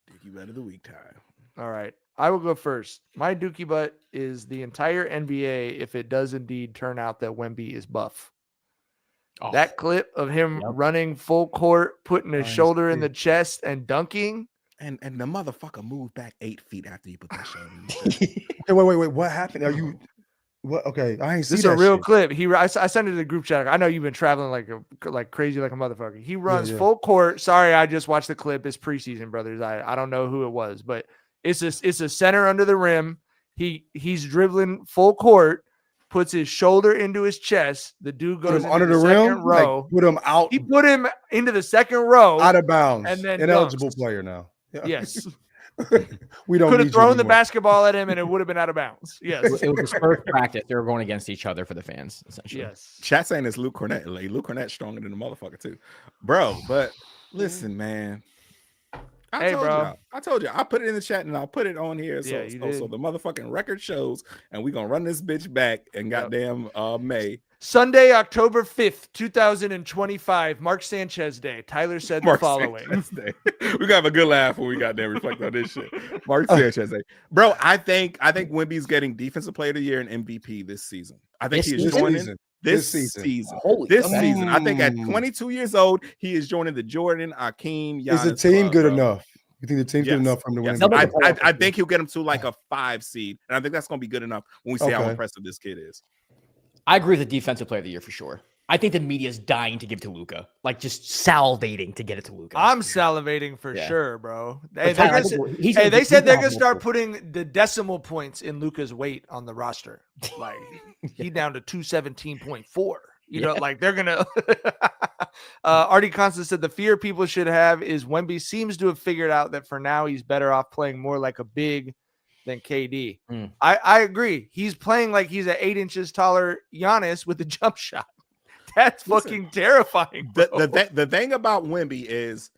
Dookie Bet of the Week time. All right. I will go first. My Dookie butt is the entire NBA if it does indeed turn out that Wemby is buff. Oh. That clip of him running full court, putting his shoulder in the chest and dunking. And the motherfucker moved back 8 feet after he put that shoulder in the chest. Hey, wait. What happened? What? Okay, I ain't see This is a that real shit. clip. I sent it to the group chat. I know you've been traveling like crazy, like a motherfucker. He runs yeah. full court. Sorry, I just watched the clip. It's preseason, brothers. I don't know who it was, but it's a center under the rim. He's dribbling full court, puts his shoulder into his chest. The dude Put goes him into under the the second rim, row. like put him out, He put him into the second row, out of bounds, and then ineligible dunks. player now. Yeah. Yes. We don't Could have need thrown you the anymore. basketball at him and it would have been out of bounds. Yes. It was his first practice. They were going against each other for the fans, essentially. Yes. Chat saying it's Luke Cornett. Like, Luke Cornett's stronger than the motherfucker too, bro. But listen, man. I told you. I put it in the chat and I'll put it on here. So, Yeah, so the motherfucking record shows, and we're gonna run this bitch back and goddamn May. Sunday, October 5th, 2025, Mark Sanchez Day. Tyler said the following. We got a good laugh when we got there reflect on this shit. Mark Sanchez Day. Bro, I think Wemby's getting Defensive Player of the Year and MVP this season. I think he is joining this season. This season. I think at 22 years old, he is joining the Jordan, Akeem, Giannis. Is the team club, good bro. enough? You think the team's good enough for him to win? I think he'll get him to like a 5 seed, and I think that's going to be good enough when we see how impressive this kid is. I agree with the Defensive Player of the Year for sure. I think the media is dying to give to Luka, like just salivating to get it to Luka. I'm salivating for sure, bro. They They said they're gonna start putting the decimal points in Luka's weight on the roster. Like he down to 217.4. You know, like they're gonna. Artie Constance said the fear people should have is Wemby seems to have figured out that for now he's better off playing more like a big than KD. I agree. He's playing like he's an 8 inches taller Giannis with a jump shot. That's fucking terrifying. The thing about Wemby is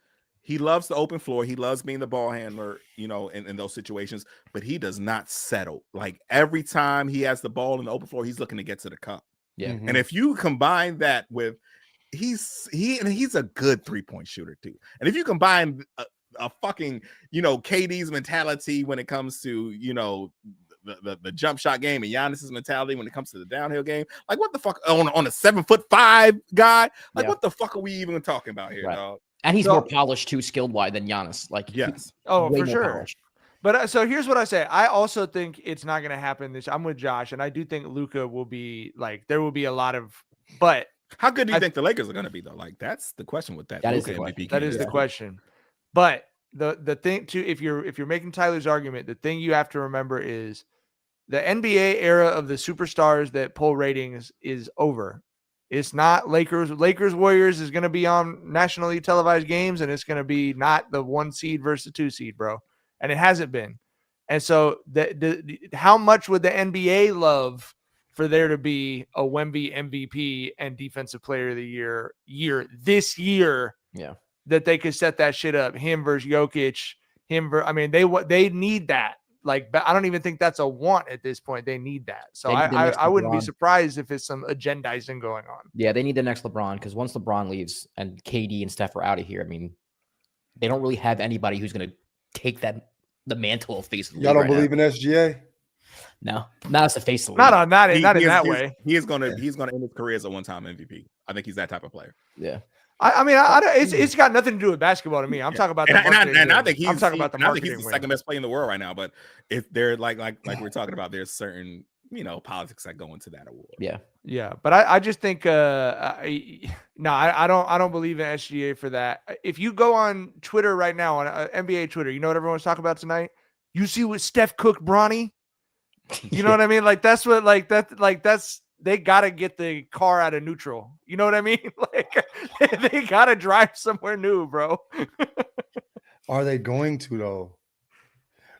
he loves the open floor. He loves being the ball handler, you know, in those situations, but he does not settle. Like every time he has the ball in the open floor, he's looking to get to the cup. Yeah. And if you combine that with he's a good 3-point shooter too. And if you combine a fucking, you know, KD's mentality when it comes to, you know, the jump shot game and Giannis's mentality when it comes to the downhill game, like what the fuck on a 7'5" guy? Like what the fuck are we even talking about here, dog? And he's more polished too, skilled wise than Giannis. Like for sure. Polished. But so here's what I say. I also think it's not going to happen this. I'm with Josh, and I do think Luka will be like there will be a lot of. But how good do you think the Lakers are going to be though? Like that's the question with that. That is the question. That is the question. But the thing too, if you're making Tyler's argument, the thing you have to remember is the NBA era of the superstars that pull ratings is over. It's not Lakers Warriors is going to be on nationally televised games, and it's going to be not the 1 seed versus the 2 seed, bro. And it hasn't been. And so how much would the NBA love for there to be a Wemby MVP and Defensive Player of the Year this year? Yeah. That they could set that shit up. Him versus Jokic. They need that. Like, I don't even think that's a want at this point. They need that. So I wouldn't be surprised if it's some agendizing going on. Yeah, they need the next LeBron because once LeBron leaves and KD and Steph are out of here, I mean, they don't really have anybody who's going to take the mantle of face of the league. Y'all don't believe in SGA? No, not as the face of the league. Not on that. Not in that way. He's gonna end his career as a one-time MVP. I think he's that type of player. Yeah. I mean, it's got nothing to do with basketball to me. I'm talking about the marketing. And I think I'm talking about the marketing. I think he's the second best player in the world right now. But if they're like we're talking about, there's certain politics that go into that award. Yeah. But I just think I don't believe in SGA for that. If you go on Twitter right now on NBA Twitter, you know what everyone's talking about tonight. You see what Steph cooked Bronny. You know what I mean? Like that's what that's. They got to get the car out of neutral. You know what I mean? Like they got to drive somewhere new, bro. Are they going to though?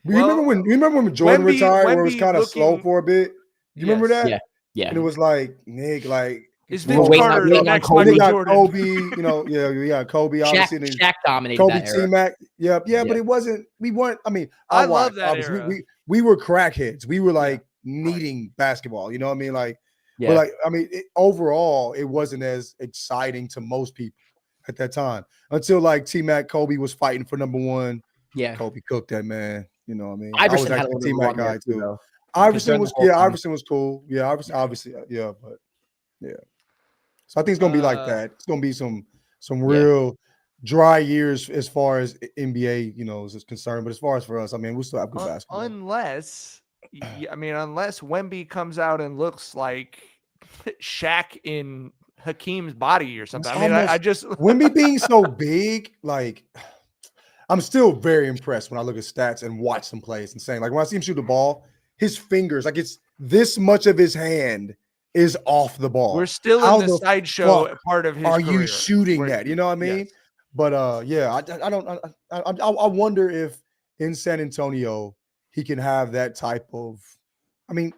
Remember when Jordan retired, where it was kind of slow for a bit? You remember that? Yeah. And it was like, Nick, like is Vince Carter the next Michael Jordan? Kobe, Kobe. Obviously, Shaq dominated Kobe, that era. T-Mac. Yeah, but it wasn't. We weren't. I mean, I love that era. We were crackheads. We were like needing basketball. You know what I mean? Like. Yeah. But like, I mean, overall, it wasn't as exciting to most people at that time until like T-Mac, Kobe was fighting for number 1. Yeah, Kobe cooked that, man. You know what I mean? Iverson I was actually a T-Mac guy too. Though. Iverson was cool. Yeah, obviously, yeah, but yeah. So I think it's gonna be like that. It's gonna be some real dry years as far as NBA, is concerned. But as far as for us, I mean, we still have good basketball. Unless I mean, unless Wemby comes out and looks like Shaq in Hakeem's body or something. I mean, I just Wemby being so big, like I'm still very impressed when I look at stats and watch some plays and saying, like, when I see him shoot the ball, his fingers, like it's this much of his hand is off the ball. We're still How in the sideshow part of his are career. you shooting that? You know what I mean? Yes. But yeah, I wonder if in San Antonio he can have that type of. I mean,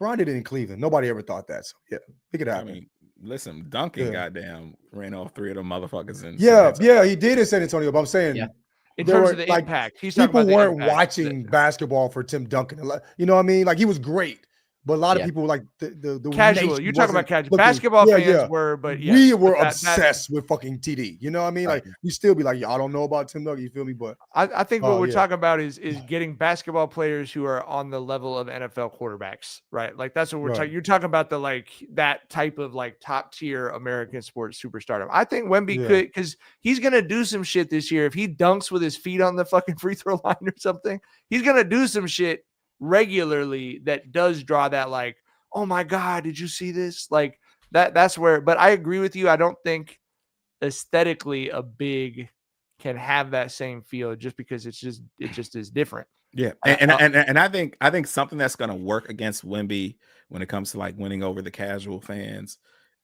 Ron did it in Cleveland. Nobody ever thought that. So yeah, it could happen. I mean, listen, Duncan goddamn ran off 3 of them motherfuckers in. Yeah, he did in San Antonio. But I'm saying, in terms of the impact, people weren't watching basketball for Tim Duncan. You know what I mean? Like he was great. But a lot of people like the casual. You're talking about casual. Basketball fans were, but we were obsessed with fucking TD. You know what I mean? Like we still be like, I don't know about Tim Duncan. You feel me? But I think what we're talking about is getting basketball players who are on the level of NFL quarterbacks, right? Like that's what we're talking. You're talking about the like that type of like top tier American sports superstardom. I think Wemby could, because he's gonna do some shit this year. If he dunks with his feet on the fucking free throw line or something, he's gonna do some shit regularly that does draw that like, oh my God, did you see this? Like that's where, but I agree with you. I don't think aesthetically a big can have that same feel just because it just is different. Yeah. And I think something that's going to work against Wemby when it comes to like winning over the casual fans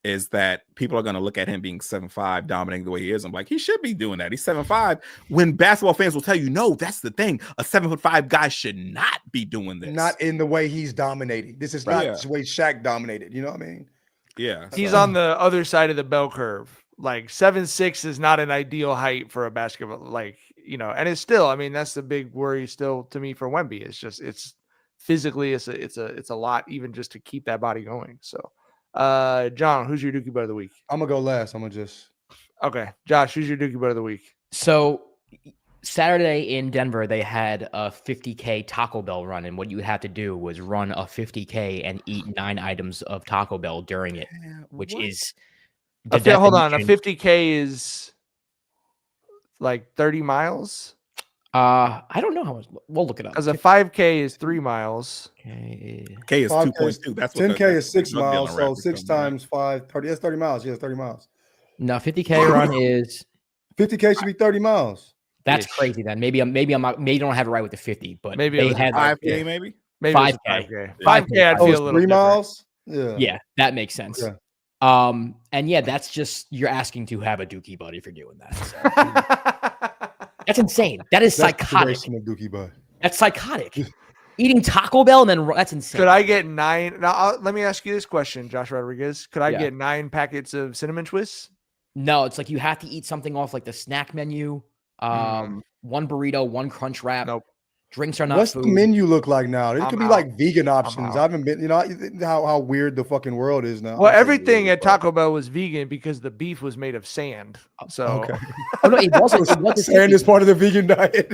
is that people are going to look at him being 7'5", dominating the way he is. I'm like, he should be doing that. He's 7'5". When basketball fans will tell you, no, that's the thing. A 7'5" guy should not be doing this. Not in the way he's dominating. This is not the way Shaq dominated. You know what I mean? Yeah. He's on the other side of the bell curve. Like 7'6" is not an ideal height for a basketball, like, you know, and it's still, I mean, that's the big worry still to me for Wemby. It's just, it's physically, it's a lot even just to keep that body going. So, John, who's your Dookie Butt of the week? I'm gonna go last. I'm gonna just. Okay, Josh, who's your Dookie Butt of the week? So Saturday in Denver, they had a 50K Taco Bell run, and what you had to do was run a 50K and eat 9 items of Taco Bell during it, which is. Hold on, a 50K is like 30 miles. I don't know how much. We'll look it up. Because a 5K is 3 miles. K is 2.2. That's what 10K is 6 miles. So 6 times 5, 30. That's 30 miles. Yeah, 30 miles. No, 50K run is 50K should be 30 miles. That's crazy. Then maybe I'm not. Maybe I don't have it right with the 50, but maybe they had 5K. Maybe 5K. 5K. I'd feel a little 3 miles. Yeah, that makes sense. Yeah. And yeah, that's just you're asking to have a Dookie buddy for doing that. So. That's insane. That's psychotic. That's psychotic. Eating Taco Bell and then that's insane. Could I get 9? Now, let me ask you this question, Josh Rodriguez. Could I get 9 packets of cinnamon twists? No, it's like you have to eat something off like the snack menu. 1 burrito, 1 crunch wrap. Nope. Drinks are not What's food. the menu look like now? It could be like vegan options. I haven't been, you know how weird the fucking world is now. Well, everything at Taco Bell was vegan because the beef was made of sand. So okay. Oh no, it wasn't. Sand is part of the vegan diet.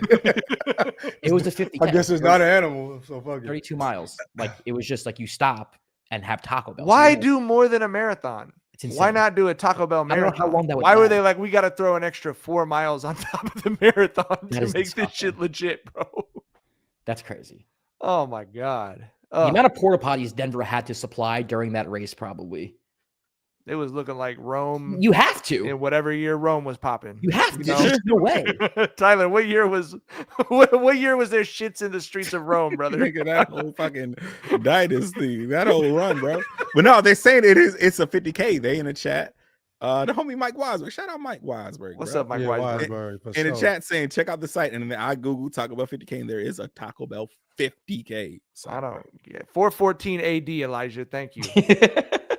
It was the 50. I guess it's not an animal. So fuck it. 32 miles. Like it was just like you stop and have Taco Bell. Why do more than a marathon? Why not do a Taco Bell marathon? I don't know how long that would Why were last. they like, we got to throw an extra 4 miles on top of the marathon to make this shit legit, bro? That's crazy. Oh my God. The amount of porta potties Denver had to supply during that race, probably. It was looking like Rome. You have to. In whatever year Rome was popping. You have to. There's no way. Tyler, what year was there shits in the streets of Rome, brother? That whole fucking dynasty, that whole run, bro. But no, they're saying it's a 50K. They in the chat. The homie Mike Weisberg. Shout out Mike Weisberg. What's up, Mike Weisberg? In the chat saying, check out the site. And then I Google Taco Bell 50K, and there is a Taco Bell 50K. So I don't get 414 AD, Elijah. Thank you.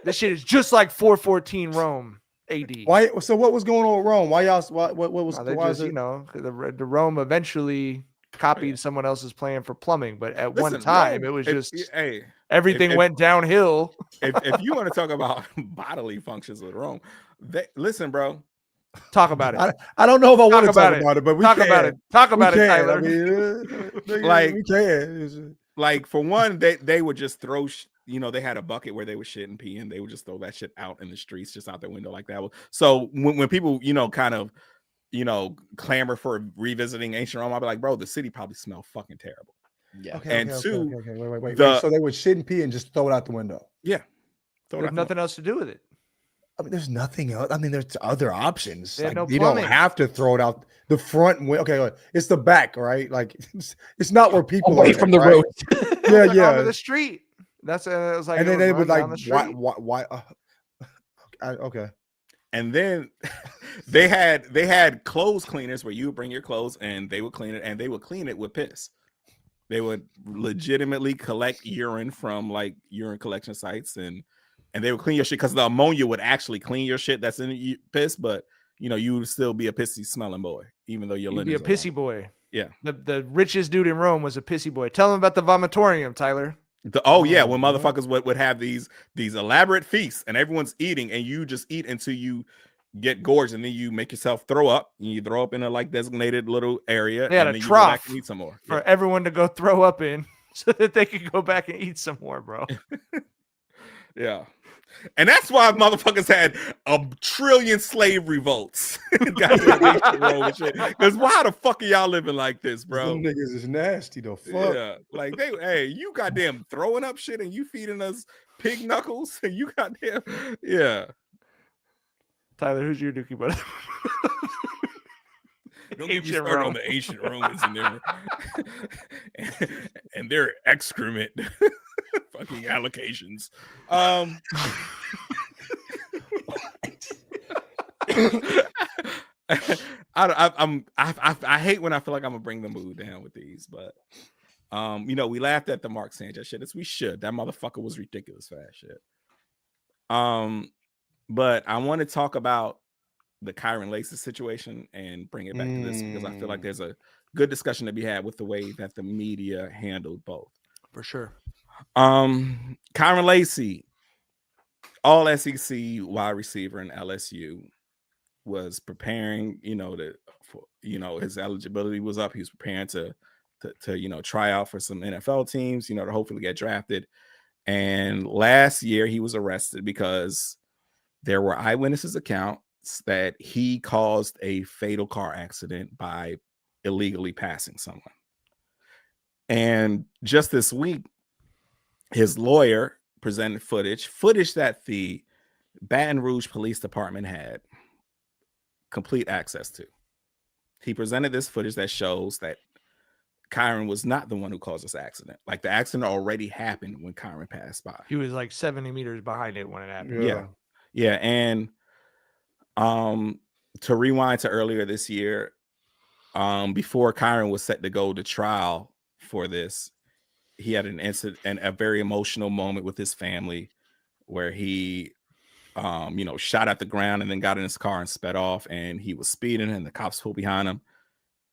This shit is just like 414 Rome AD. Why? So what was going on with Rome? Why y'all? What was? Why just, you know, the Rome eventually copied someone else's plan for plumbing, but at one time it was just everything went downhill. If you want to talk about bodily functions with Rome, listen, bro. Talk about it. I don't know if I want to talk about it, but we talk can. About it. Talk about it, Tyler. I mean, we can. Like for one, they would just throw. They had a bucket where they would shit and pee, and they would just throw that shit out in the streets, just out their window like that. So when people, kind of, clamor for revisiting ancient Rome, I'll be like, bro, the city probably smelled fucking terrible. Yeah. Okay, And okay, two, okay. Wait. the So they would shit and pee and just throw it out the window. yeah, throw it There's out the nothing else to do with it. I mean, there's nothing else. I mean, there's other options. They had Like no you don't plumbing. have to throw it out the front window. Okay, look, it's the back, right? Like it's not where people Away are from the right? road. Yeah, Like, yeah. onto the street. That's it was like, And then would they would run like, down the street. why? Okay. and then they had clothes cleaners where you would bring your clothes and they would clean it, and they would clean it with piss. They would legitimately collect urine from like urine collection sites, and they would clean your shit because the ammonia would actually clean your shit that's in your piss, but you would still be a pissy smelling boy, even though your You'd be a linens are pissy boy. Yeah. The richest dude in Rome was a pissy boy. Tell him about the vomitorium, Tyler. when Oh, motherfuckers would have these elaborate feasts and everyone's eating and you just eat until you get gorged and then you make yourself throw up. And you throw up in a like designated little area. They had and a then you go back trough and eat some more. for everyone to go throw up in so that they could go back and eat some more, bro. Yeah. And that's why motherfuckers had a trillion slave revolts. Because why the fuck are y'all living like this, bro? Them niggas is nasty though. Fuck. Yeah, like you goddamn throwing up shit and you feeding us pig knuckles and you goddamn Tyler, who's your Dookie buddy? Don't get me started on the ancient Romans and their excrement fucking allocations. I hate when I feel like I'm gonna bring the mood down with these, but we laughed at the Mark Sanchez shit as we should. That motherfucker was ridiculous for that shit. But I want to talk about the Kyren Lacy situation and bring it back to this because I feel like there's a good discussion to be had with the way that the media handled both. For sure. Kyren Lacy, all SEC wide receiver in LSU, was preparing, his eligibility was up. He was preparing to try out for some NFL teams, to hopefully get drafted. And last year he was arrested because there were eyewitnesses accounts that he caused a fatal car accident by illegally passing someone. And just this week, his lawyer presented footage that the Baton Rouge Police Department had complete access to. He presented this footage that shows that Kyren was not the one who caused this accident. Like the accident already happened when Kyren passed by. He was like 70 meters behind it when it happened. Yeah. And to rewind to earlier this year, before Kyren was set to go to trial for this, he had an incident and a very emotional moment with his family where he shot at the ground and then got in his car and sped off, and he was speeding and the cops pulled behind him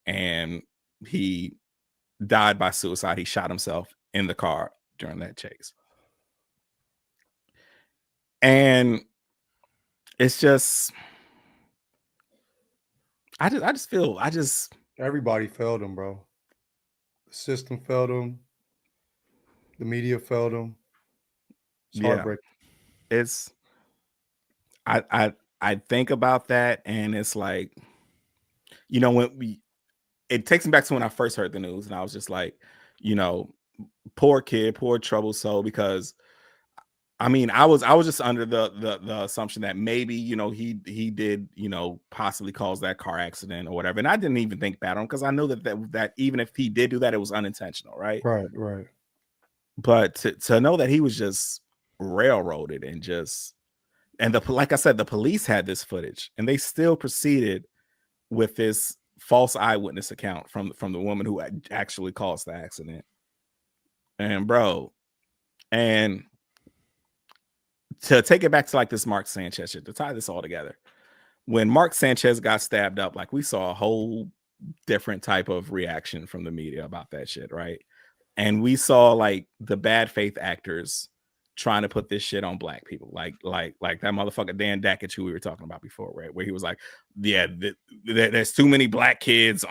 and he died by suicide. He shot himself in the car during that chase. And it's just Everybody failed him, bro. The system failed him. The media failed him. It's heartbreaking. It's I think about that and it's like, it takes me back to when I first heard the news and I was just like, poor kid, poor troubled soul, because I mean, I was just under the assumption that maybe, he did, possibly cause that car accident or whatever. And I didn't even think bad on him because I know that even if he did do that, it was unintentional, right? Right. But to know that he was just railroaded and like I said, the police had this footage and they still proceeded with this false eyewitness account from the woman who actually caused the accident. And to take it back to like this Mark Sanchez shit, to tie this all together, when Mark Sanchez got stabbed up, like we saw a whole different type of reaction from the media about that shit, right? And we saw like the bad faith actors trying to put this shit on black people, like that motherfucker Dan Dakich who we were talking about before, right? Where he was like, there's too many black kids,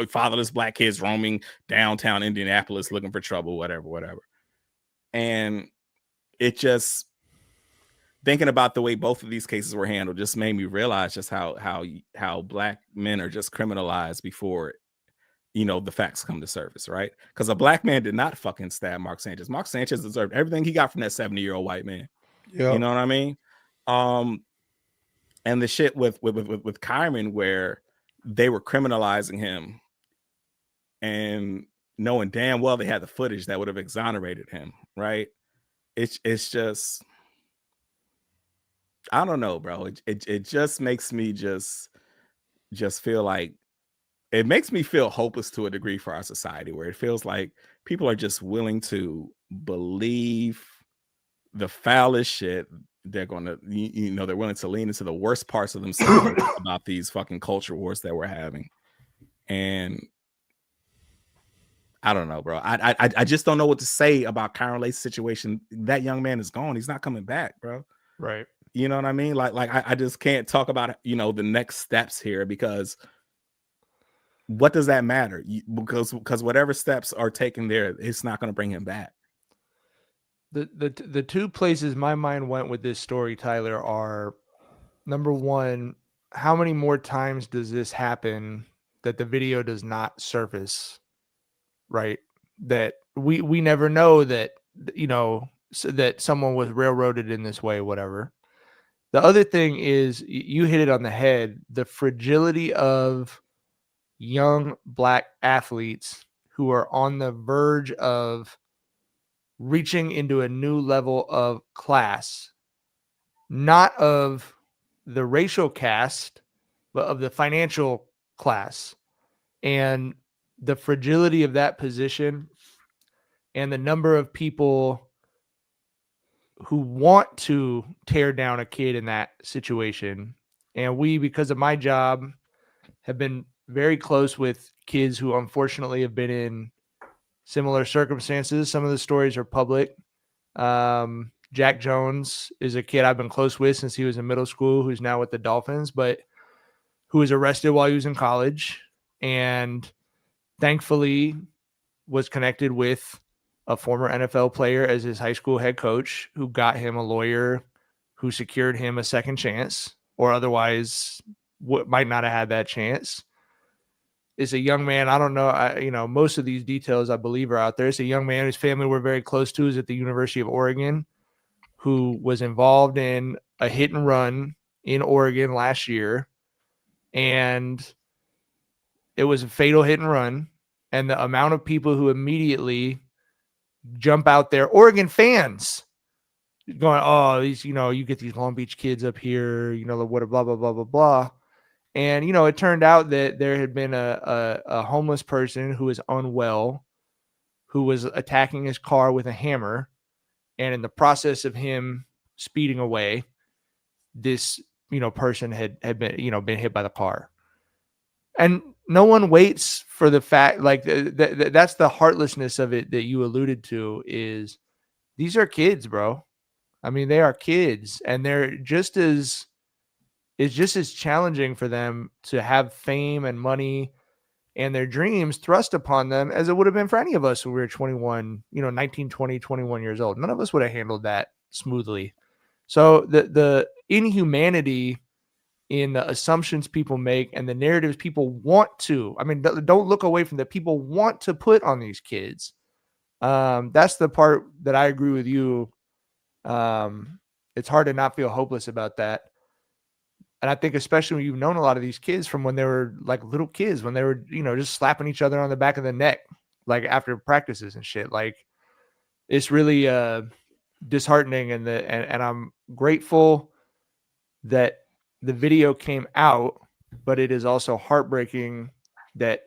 fatherless black kids roaming downtown Indianapolis looking for trouble, whatever. And it just, thinking about the way both of these cases were handled just made me realize just how black men are just criminalized before the facts come to surface, right? Because a black man did not fucking stab Mark Sanchez. Mark Sanchez deserved everything he got from that 70-year-old white man. Yeah. You know what I mean? And the shit with Kyren, where they were criminalizing him and knowing damn well they had the footage that would have exonerated him, right? It's just, I don't know, bro. It just makes me just feel like, it makes me feel hopeless to a degree for our society, where it feels like people are just willing to believe the foulest shit. They're going to, they're willing to lean into the worst parts of themselves about these fucking culture wars that we're having. And I don't know, bro. I just don't know what to say about Kyren Lacy's situation. That young man is gone. He's not coming back, bro. Right. You know what I mean? Like I just can't talk about, the next steps here, because what does that matter? Because whatever steps are taken there, it's not going to bring him back. The two places my mind went with this story, Tyler, are, number one, how many more times does this happen that the video does not surface? Right. That we never know that, that someone was railroaded in this way, whatever. The other thing is, you hit it on the head, the fragility of young black athletes who are on the verge of reaching into a new level of class, not of the racial caste, but of the financial class. And the fragility of that position and the number of people who want to tear down a kid in that situation. And we, because of my job, have been very close with kids who unfortunately have been in similar circumstances. Some of the stories are public. Jack Jones is a kid I've been close with since he was in middle school, who's now with the Dolphins, but who was arrested while he was in college, and thankfully was connected with a former NFL player as his high school head coach, who got him a lawyer who secured him a second chance, or otherwise might not have had that chance. Is a young man. I don't know. Most of these details I believe are out there. It's a young man whose family we're very close to, is at the University of Oregon, who was involved in a hit and run in Oregon last year. And it was a fatal hit and run. And the amount of people who immediately jump out there, Oregon fans, going, oh, these, you get these Long Beach kids up here, what a blah, blah, blah, blah, blah. And, it turned out that there had been a homeless person who was unwell, who was attacking his car with a hammer. And in the process of him speeding away, this, person had been, been hit by the car. And no one waits for the fact, like that's the heartlessness of it that you alluded to, is these are kids, bro. I mean, they are kids, and they're just as challenging for them to have fame and money and their dreams thrust upon them as it would have been for any of us when we were 21, 19, 20, 21 years old. None of us would have handled that smoothly. So the inhumanity in the assumptions people make and the narratives people want to, don't look away from that, people want to put on these kids. That's the part that I agree with you. It's hard to not feel hopeless about that. And I think especially when you've known a lot of these kids from when they were like little kids, when they were, just slapping each other on the back of the neck, like after practices and shit. Like, it's really disheartening. And I'm grateful that the video came out, but it is also heartbreaking that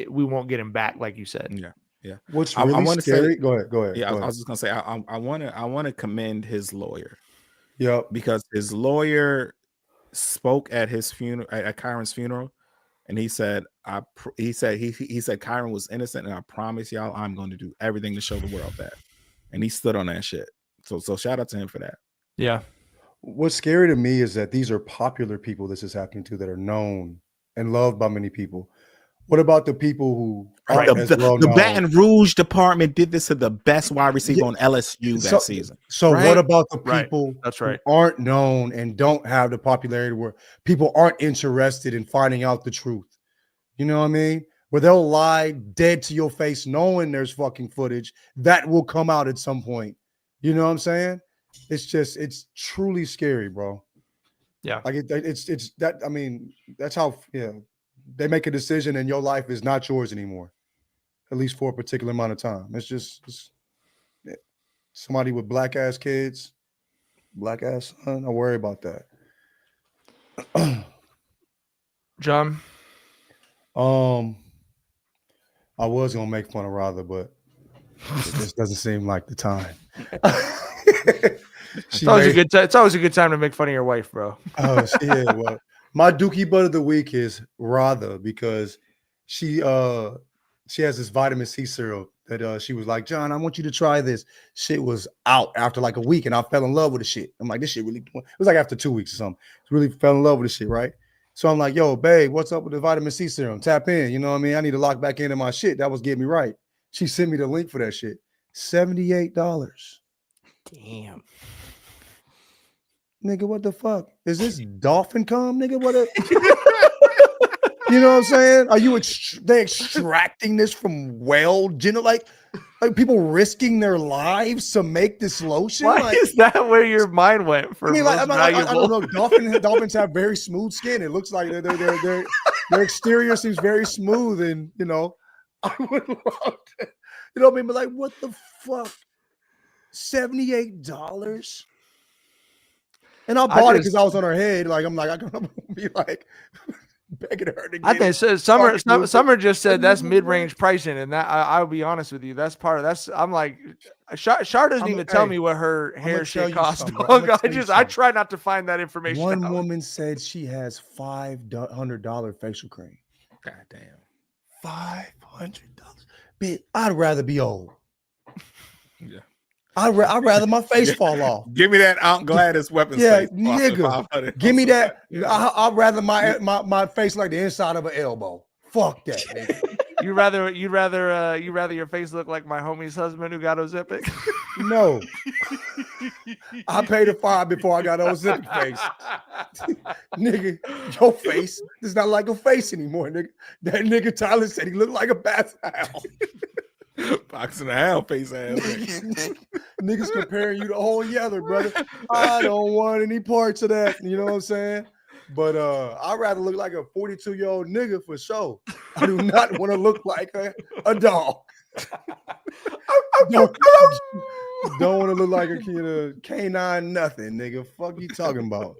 we won't get him back, like you said. Yeah. Yeah. What's really scary? Go ahead. Yeah, I was just gonna say I want to commend his lawyer. Yep. Because his lawyer spoke at his funeral, at Kyren's funeral, and he said Kyren was innocent, and I promise y'all I'm going to do everything to show the world that. And he stood on that shit. So shout out to him for that. Yeah. What's scary to me is that these are popular people this is happening to, that are known and loved by many people. What about the people who aren't as well known? The Baton Rouge department did this to the best wide receiver on LSU that season. So right? What about the people That's right. who aren't known and don't have the popularity, where people aren't interested in finding out the truth? You know what I mean? where they'll lie dead to your face knowing there's fucking footage that will come out at some point. You know what I'm saying? It's truly scary, bro. Yeah. Like it's that, I mean, that's how, they make a decision and your life is not yours anymore, at least for a particular amount of time. It's somebody with black ass kids, black ass son. I worry about that. John? I was gonna make fun of Rather, but it just doesn't seem like the time. It's always a good time to make fun of your wife, bro. Oh, yeah. Well, my Dookie butt of the week is Rather, because she has this vitamin C serum that she was like, John, I want you to try this. Shit was out after like a week, and I fell in love with the shit. I'm like, this shit really. It was like after 2 weeks or something. Really fell in love with the shit, right? So I'm like, yo, babe, what's up with the vitamin C serum? Tap in. You know what I mean? I need to lock back into my shit. That was getting me right. She sent me the link for that shit. $78. Damn. Nigga, what the fuck? Is this dolphin cum? Nigga, what you know what I'm saying? Are you they extracting this from whale? Like people risking their lives to make this lotion? Why like, is that where your mind went for? I mean, like, I don't know. Dolphins have very smooth skin. It looks like their exterior seems very smooth, and I would love to, you know what I mean? But like, what the fuck? $78. And I bought it because I was on her head. Like, I'm like, I'm gonna be like begging her to get I think Summer just said that's mid-range pricing, and that I'll be honest with you, that's part of that's. I'm like, Shar doesn't even tell me what her hair shit costs. I try not to find that information. One woman said she has $500 facial cream. God damn. $500. Bitch, I'd rather be old. Yeah. I'd rather my face fall off. Give me that Aunt Gladys weapon. Yeah, nigga. Give me that. I'd rather my face like the inside of an elbow. Fuck that, nigga. You'd rather your face look like my homie's husband who got Ozempic? No. I paid a $5 before I got Ozempic face. Nigga, your face is not like a face anymore, nigga. That nigga Tyler said he looked like a basset hound. Box and a half face ass. Niggas comparing you to Whole Yeller, brother. I don't want any parts of that. You know what I'm saying? But I'd rather look like a 42-year-old nigga for sure. I do not want to look like a dog. don't want to look like a kid, a canine nothing, nigga. Fuck you talking about?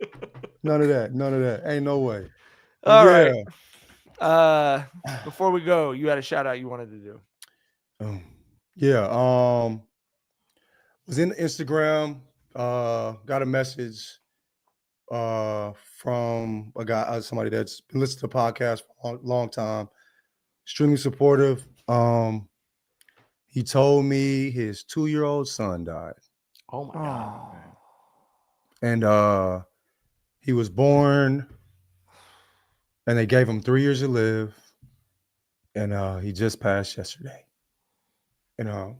None of that. Ain't no way. All right. Before we go, you had a shout out you wanted to do. Was in Instagram, got a message from a guy, somebody that's been listening to the podcast for a long time, extremely supportive. He told me his 2-year-old son died. Oh my God. And he was born and they gave him 3 years to live. And he just passed yesterday. And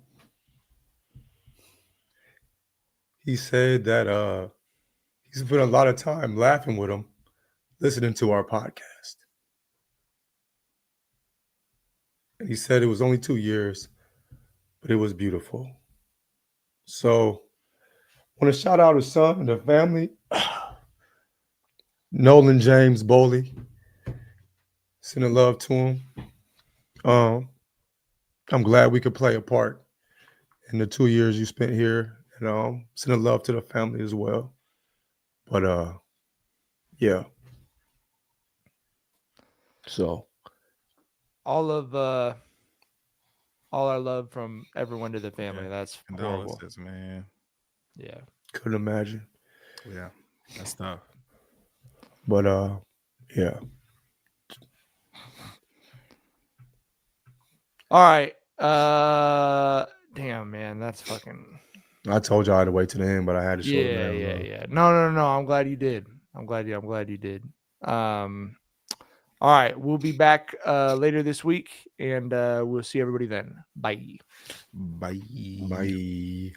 he said that he's spent a lot of time laughing with him, listening to our podcast. And he said it was only 2 years, but it was beautiful. So I want to shout out his son and the family. Nolan James Boley. Sending love to him. I'm glad we could play a part in the 2 years you spent here. And sending love to the family as well. But yeah. So all our love from everyone to the family. Yeah. That's horrible, man. Yeah. Couldn't imagine. Yeah. That's tough. But yeah. All right. Damn, man, that's fucking. I told you I had to wait to the end, but I had to show it. Yeah. No. I'm glad you did. I'm glad you did. All right, we'll be back later this week, and we'll see everybody then. Bye. Bye.